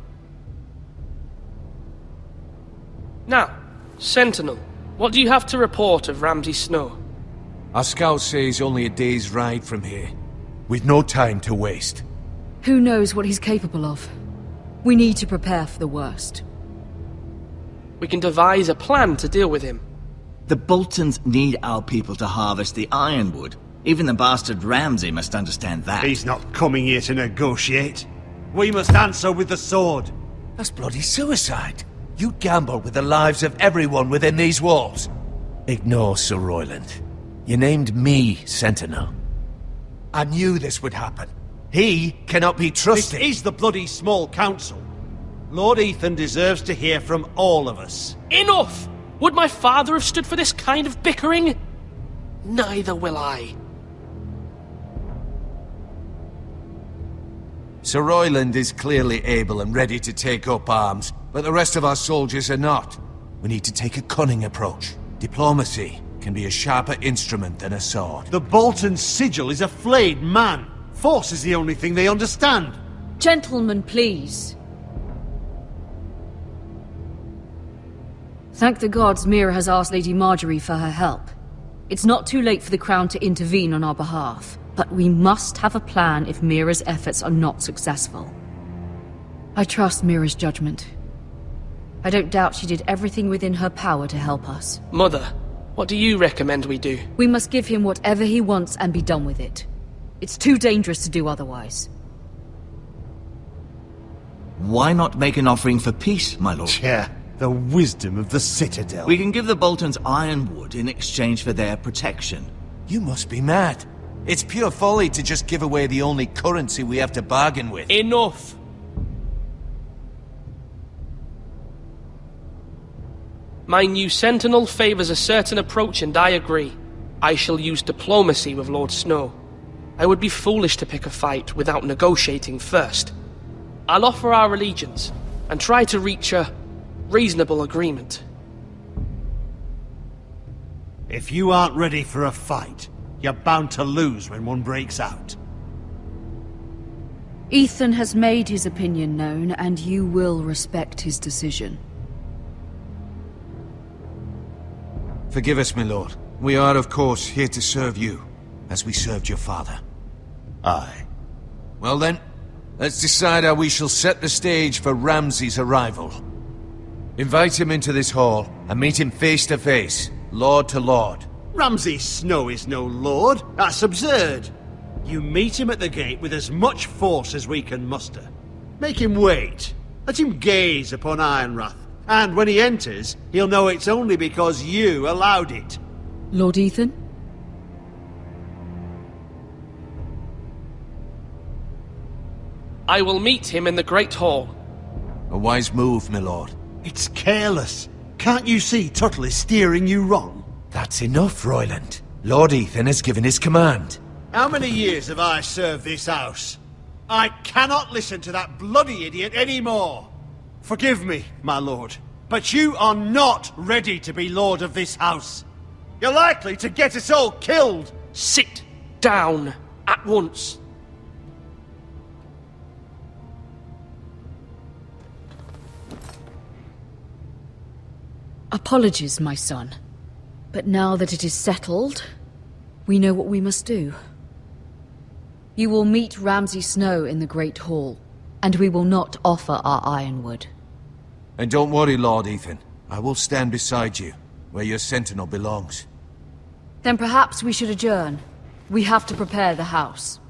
Now, sentinel, what do you have to report of Ramsay Snow? Our scouts say he's only a day's ride from here, with no time to waste. Who knows what he's capable of? We need to prepare for the worst. We can devise a plan to deal with him. The Boltons need our people to harvest the ironwood. Even the bastard Ramsay must understand that. He's not coming here to negotiate. We must answer with the sword. That's bloody suicide. You gamble with the lives of everyone within these walls. Ignore Sir Royland. You named me Sentinel. I knew this would happen. He cannot be trusted. This is the bloody small council. Lord Ethan deserves to hear from all of us. Enough! Would my father have stood for this kind of bickering? Neither will I. Sir Royland is clearly able and ready to take up arms, but the rest of our soldiers are not. We need to take a cunning approach. Diplomacy can be a sharper instrument than a sword. The Bolton sigil is a flayed man. Force is the only thing they understand. Gentlemen, please. Thank the gods Mira has asked Lady Marjorie for her help. It's not too late for the Crown to intervene on our behalf, but we must have a plan if Mira's efforts are not successful. I trust Mira's judgment. I don't doubt she did everything within her power to help us. Mother, what do you recommend we do? We must give him whatever he wants and be done with it. It's too dangerous to do otherwise. Why not make an offering for peace, my lord? Yeah, the wisdom of the Citadel. We can give the Boltons ironwood in exchange for their protection. You must be mad. It's pure folly to just give away the only currency we have to bargain with. Enough! My new Sentinel favors a certain approach, and I agree. I shall use diplomacy with Lord Snow. I would be foolish to pick a fight without negotiating first. I'll offer our allegiance, and try to reach a reasonable agreement. If you aren't ready for a fight, you're bound to lose when one breaks out. Ethan has made his opinion known, and you will respect his decision. Forgive us, my lord. We are, of course, here to serve you, as we served your father. Aye. Well then, let's decide how we shall set the stage for Ramsay's arrival. Invite him into this hall, and meet him face to face, lord to lord. Ramsay Snow is no lord. That's absurd. You meet him at the gate with as much force as we can muster. Make him wait. Let him gaze upon Ironrath. And when he enters, he'll know it's only because you allowed it. Lord Ethan? I will meet him in the Great Hall. A wise move, my lord. It's careless. Can't you see Tuttle is steering you wrong? That's enough, Royland. Lord Ethan has given his command. How many years have I served this house? I cannot listen to that bloody idiot anymore. Forgive me, my lord, but you are not ready to be lord of this house. You're likely to get us all killed. Sit down at once. Apologies, my son. But now that it is settled, we know what we must do. You will meet Ramsay Snow in the Great Hall, and we will not offer our ironwood. And don't worry, Lord Ethan. I will stand beside you, where your sentinel belongs. Then perhaps we should adjourn. We have to prepare the house.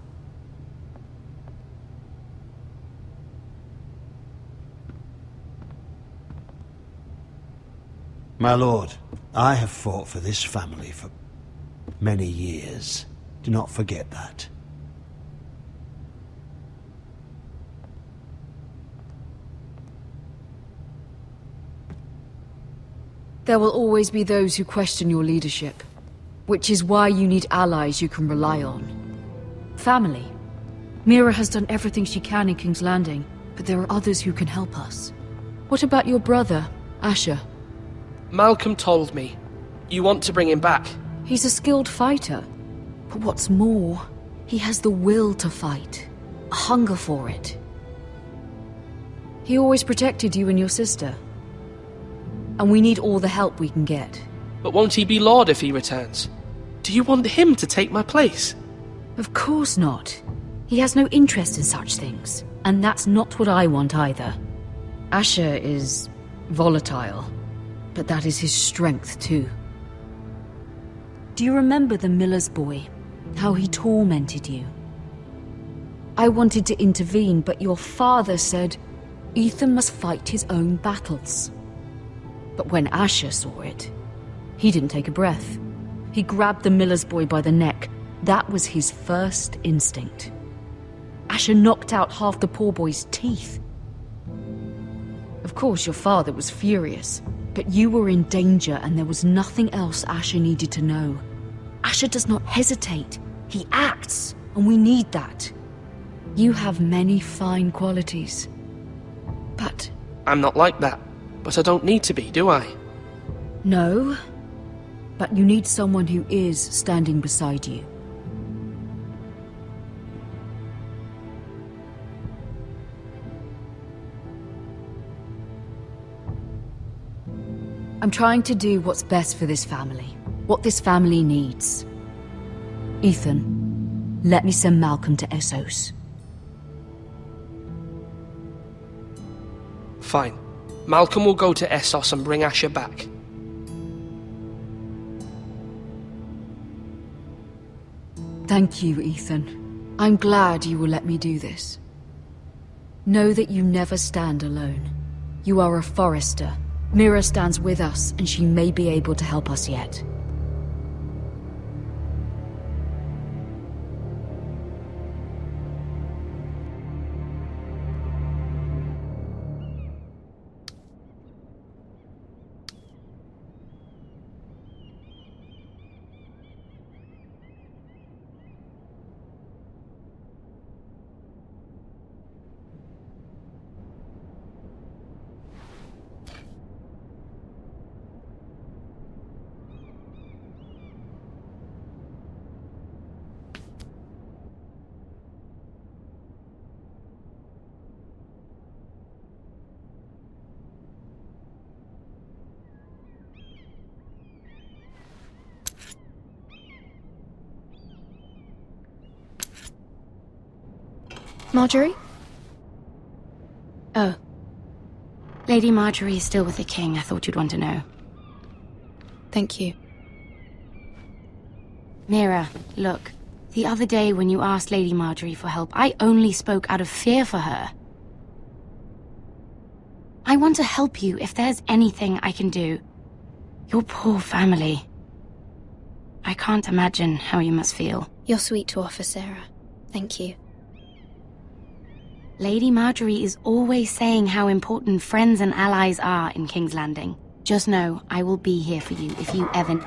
My lord, I have fought for this family for many years. Do not forget that. There will always be those who question your leadership, which is why you need allies you can rely on. Family. Mira has done everything she can in King's Landing, but there are others who can help us. What about your brother, Asher? Malcolm told me. You want to bring him back? He's a skilled fighter. But what's more, he has the will to fight. A hunger for it. He always protected you and your sister. And we need all the help we can get. But won't he be Lord if he returns? Do you want him to take my place? Of course not. He has no interest in such things. And that's not what I want either. Asher is volatile. But that is his strength too. Do you remember the miller's boy? How he tormented you? I wanted to intervene, but your father said Ethan must fight his own battles. But when Asher saw it, he didn't take a breath. He grabbed the miller's boy by the neck. That was his first instinct. Asher knocked out half the poor boy's teeth. Of course, your father was furious, but you were in danger and there was nothing else Asher needed to know. Asher does not hesitate. He acts, and we need that. You have many fine qualities, but... I'm not like that, but I don't need to be, do I? No, but you need someone who is standing beside you. I'm trying to do what's best for this family, what this family needs. Ethan, let me send Malcolm to Essos. Fine. Malcolm will go to Essos and bring Asher back. Thank you, Ethan. I'm glad you will let me do this. Know that you never stand alone. You are a Forester. Mira stands with us, and she may be able to help us yet. Marjorie? Oh. Lady Marjorie is still with the king. I thought you'd want to know. Thank you. Mira, look. The other day when you asked Lady Marjorie for help, I only spoke out of fear for her. I want to help you if there's anything I can do. Your poor family. I can't imagine how you must feel. You're sweet to offer, Sarah. Thank you. Lady Marjorie is always saying how important friends and allies are in King's Landing. Just know, I will be here for you if you ever...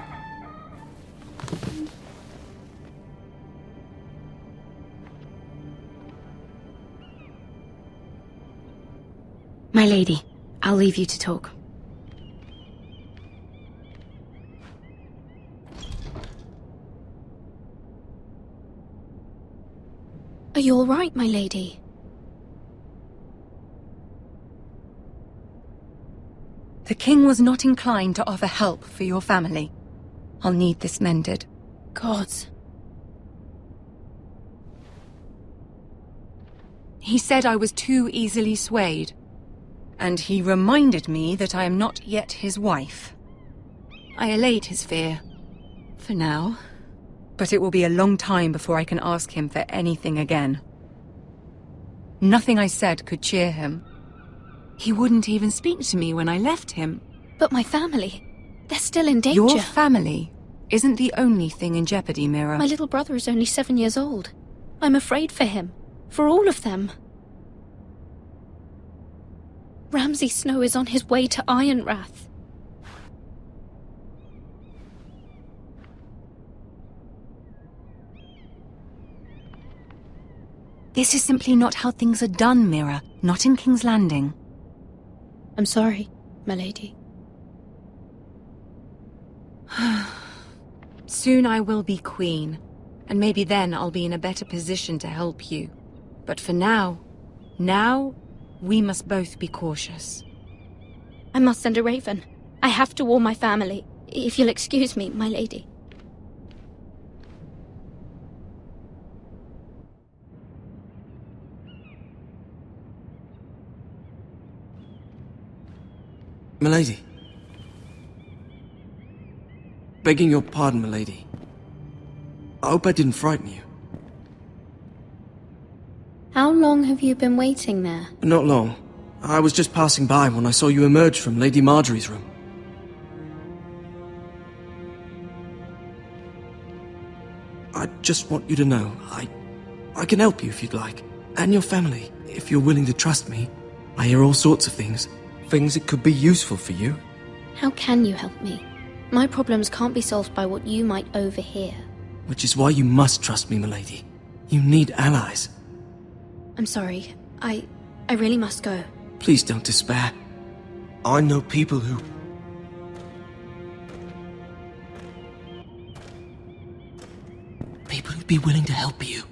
My lady, I'll leave you to talk. Are you all right, my lady? The king was not inclined to offer help for your family. I'll need this mended. Gods. He said I was too easily swayed. And he reminded me that I am not yet his wife. I allayed his fear. For now. But it will be a long time before I can ask him for anything again. Nothing I said could cheer him. He wouldn't even speak to me when I left him. But my family, they're still in danger. Your family isn't the only thing in jeopardy, Mira. My little brother is only 7 years old. I'm afraid for him. For all of them. Ramsay Snow is on his way to Ironrath. This is simply not how things are done, Mira. Not in King's Landing. I'm sorry, my lady. Soon I will be queen, and maybe then I'll be in a better position to help you. But for now, we must both be cautious. I must send a raven. I have to warn my family. If you'll excuse me, my lady. Milady. Begging your pardon, milady. I hope I didn't frighten you. How long have you been waiting there? Not long. I was just passing by when I saw you emerge from Lady Marjorie's room. I just want you to know, I can help you if you'd like. And your family, if you're willing to trust me. I hear all sorts of things. Things that could be useful for you. How can you help me? My problems can't be solved by what you might overhear. Which is why you must trust me, milady. You need allies. I'm sorry. I really must go. Please don't despair. I know people who... People who'd be willing to help you.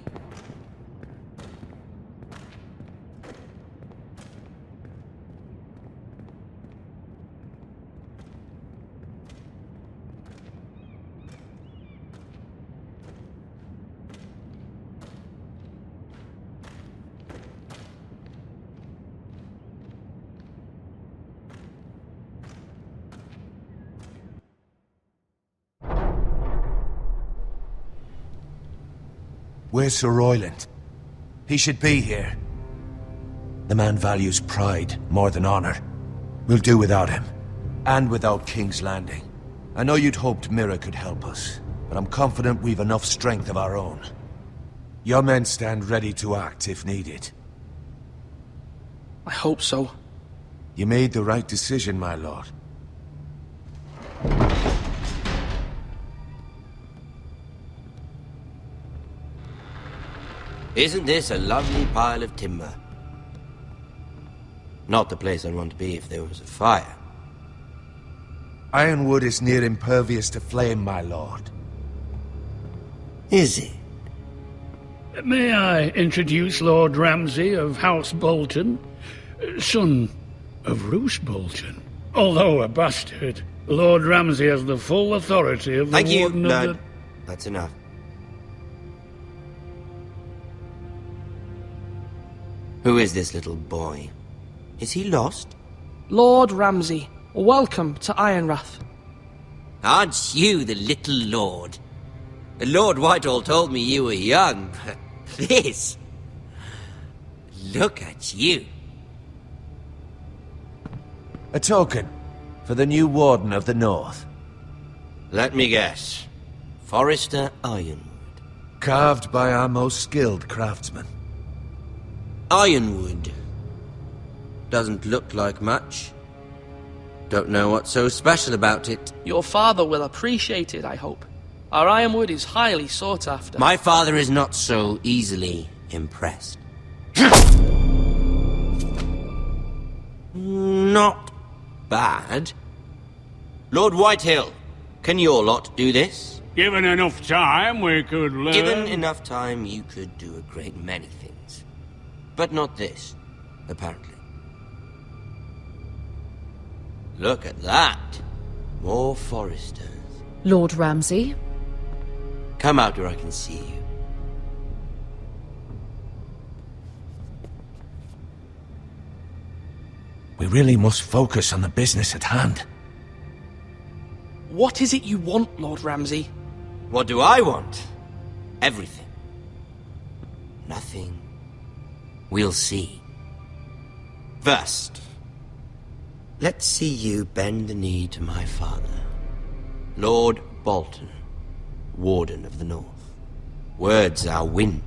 Where's Sir Royland? He should be here. The man values pride more than honor. We'll do without him. And without King's Landing. I know you'd hoped Mira could help us, but I'm confident we've enough strength of our own. Your men stand ready to act if needed. I hope so. You made the right decision, my lord. Isn't this a lovely pile of timber? Not the place I'd want to be if there was a fire. Ironwood is near impervious to flame, my lord. Is it? May I introduce Lord Ramsay of House Bolton, son of Roose Bolton. Although a bastard, Lord Ramsay has the full authority of the Thank you, Warden of Lord. the... That's enough. Who is this little boy? Is he lost? Lord Ramsay, welcome to Ironrath. Aren't you the little lord? Lord Whitehall told me you were young, but this... Look at you. A token for the new Warden of the North. Let me guess. Forrester Ironwood. Carved by our most skilled craftsmen. Ironwood. Doesn't look like much. Don't know what's so special about it. Your father will appreciate it, I hope. Our ironwood is highly sought after. My father is not so easily impressed. Not bad. Lord Whitehill, can your lot do this? Given enough time, we could learn... Given enough time, you could do a great many things. But not this, apparently. Look at that. More foresters. Lord Ramsay? Come out where I can see you. We really must focus on the business at hand. What is it you want, Lord Ramsay? What do I want? Everything. Nothing. We'll see. First, let's see you bend the knee to my father, Lord Bolton, Warden of the North. Words are wind.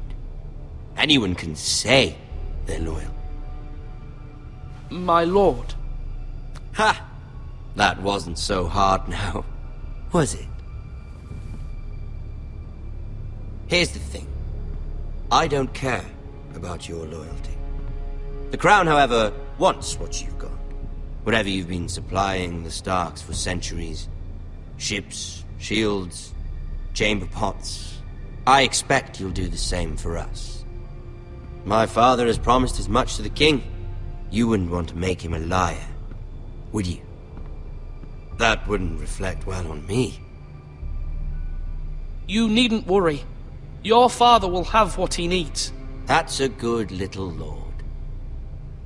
Anyone can say they're loyal. My lord. Ha! That wasn't so hard now, was it? Here's the thing. I don't care about your loyalty. The Crown, however, wants what you've got. Whatever you've been supplying the Starks for centuries. Ships, shields, chamber pots. I expect you'll do the same for us. My father has promised as much to the king. You wouldn't want to make him a liar, would you? That wouldn't reflect well on me. You needn't worry. Your father will have what he needs. That's a good little lord.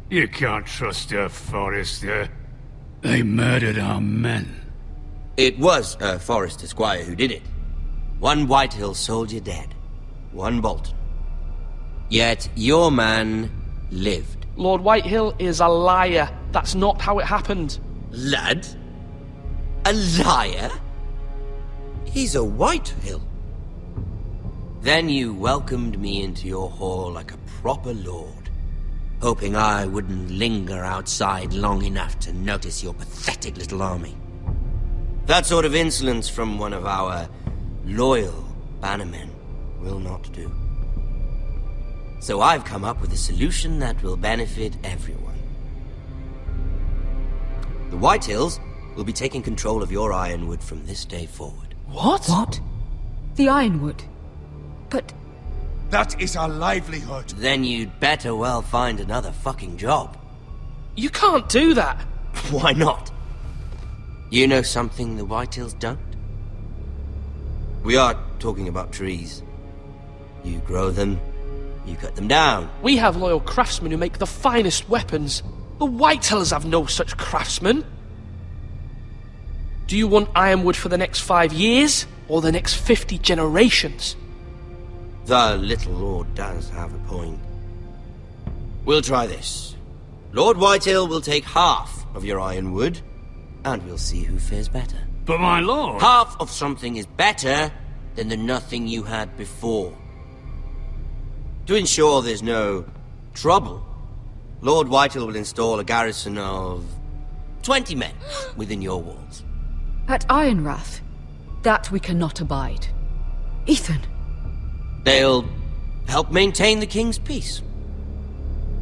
You can't trust her, Forrester. They murdered our men. It was a Forrester squire who did it. One Whitehill soldier dead. One Bolton. Yet your man lived. Lord Whitehill is a liar. That's not how it happened. Lad? A liar? He's a Whitehill. Then you welcomed me into your hall like a proper lord, hoping I wouldn't linger outside long enough to notice your pathetic little army. That sort of insolence from one of our loyal bannermen will not do. So I've come up with a solution that will benefit everyone. The Whitehills will be taking control of your ironwood from this day forward. What? What? The ironwood? But... That is our livelihood. Then you'd better well find another fucking job. You can't do that. Why not? You know something the Whitehills don't? We are talking about trees. You grow them, you cut them down. We have loyal craftsmen who make the finest weapons. The Whitehills have no such craftsmen. Do you want ironwood for the next 5 years, or the next 50 generations? The little lord does have a point. We'll try this. Lord Whitehill will take half of your ironwood, and we'll see who fares better. But my lord... Half of something is better than the nothing you had before. To ensure there's no trouble, Lord Whitehill will install a garrison of 20 men within your walls. At Ironrath? That we cannot abide. Ethan! They'll help maintain the king's peace.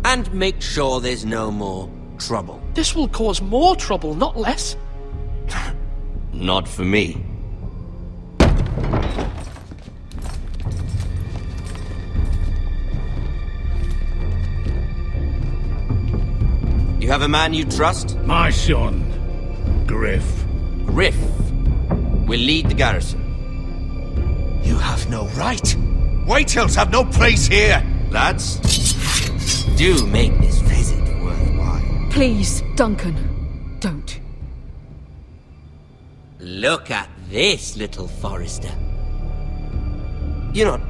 And make sure there's no more trouble. This will cause more trouble, not less. Not for me. You have a man you trust? My son, Griff. Griff will lead the garrison. You have no right. Whitehills have no place here. Lads, do make this visit worthwhile. Please, Duncan, don't. Look at this, little Forester. You're not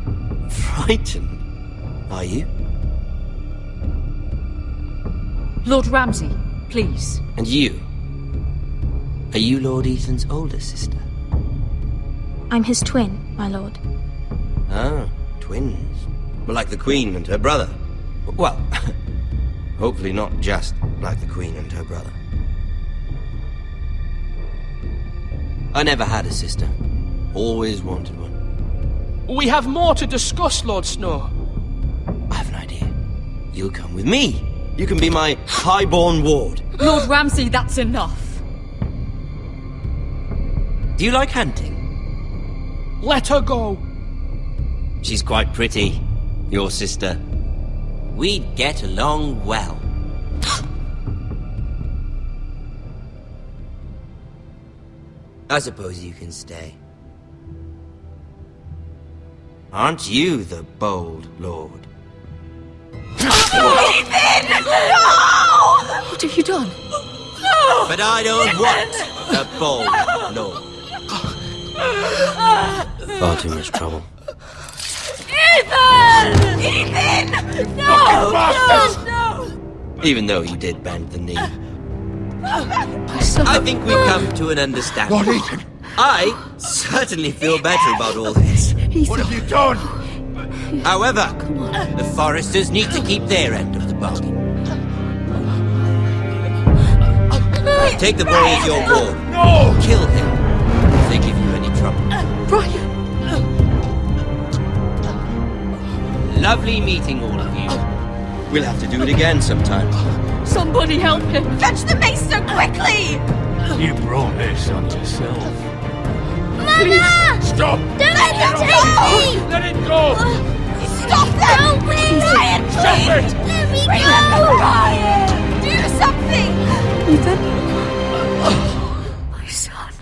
frightened, are you? Lord Ramsay, please. And you? Are you Lord Ethan's older sister? I'm his twin, my lord. Ah, twins. Well, like the Queen and her brother. Well, hopefully not just like the Queen and her brother. I never had a sister. Always wanted one. We have more to discuss, Lord Snow. I have an idea. You'll come with me. You can be my highborn ward. Lord Ramsay, that's enough. Do you like hunting? Let her go. She's quite pretty, your sister. We'd get along well. I suppose you can stay. Aren't you the bold lord? Ethan! No! What have you done? No! But I don't want a bold lord. Far too much trouble. Ethan! Ethan! No! No! Even though you did bend the knee. I think we've come to an understanding. Lord Ethan! I certainly feel better about all this. What have you done? However, the Foresters need to keep their end of the bargain. Take the boy as your ward. No! Kill him if they give you any trouble. Brian! Lovely meeting all of you. We'll have to do it again sometime. Somebody help him! Fetch the mace so quickly! You brought this on yourself. Mama! Stop! Don't let him take me! Let it go! Stop them! Help me! Ryan, Stop please! it! Let me Bring go! them, Ryan! Do something! Ethan? My son.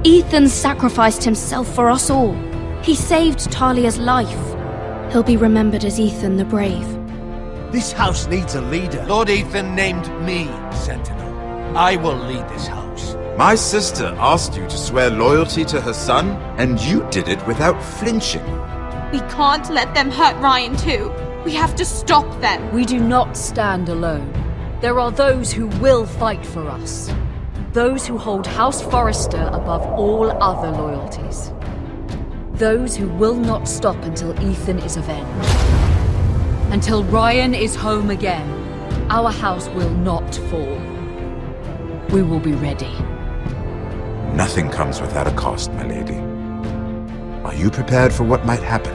Ethan sacrificed himself for us all. He saved Talia's life. He'll be remembered as Ethan the Brave. This house needs a leader. Lord Ethan named me Sentinel. I will lead this house. My sister asked you to swear loyalty to her son, and you did it without flinching. We can't let them hurt Ryan too. We have to stop them. We do not stand alone. There are those who will fight for us. Those who hold House Forrester above all other loyalties. Those who will not stop until Ethan is avenged. Until Ryan is home again, our house will not fall. We will be ready. Nothing comes without a cost, my lady. Are you prepared for what might happen?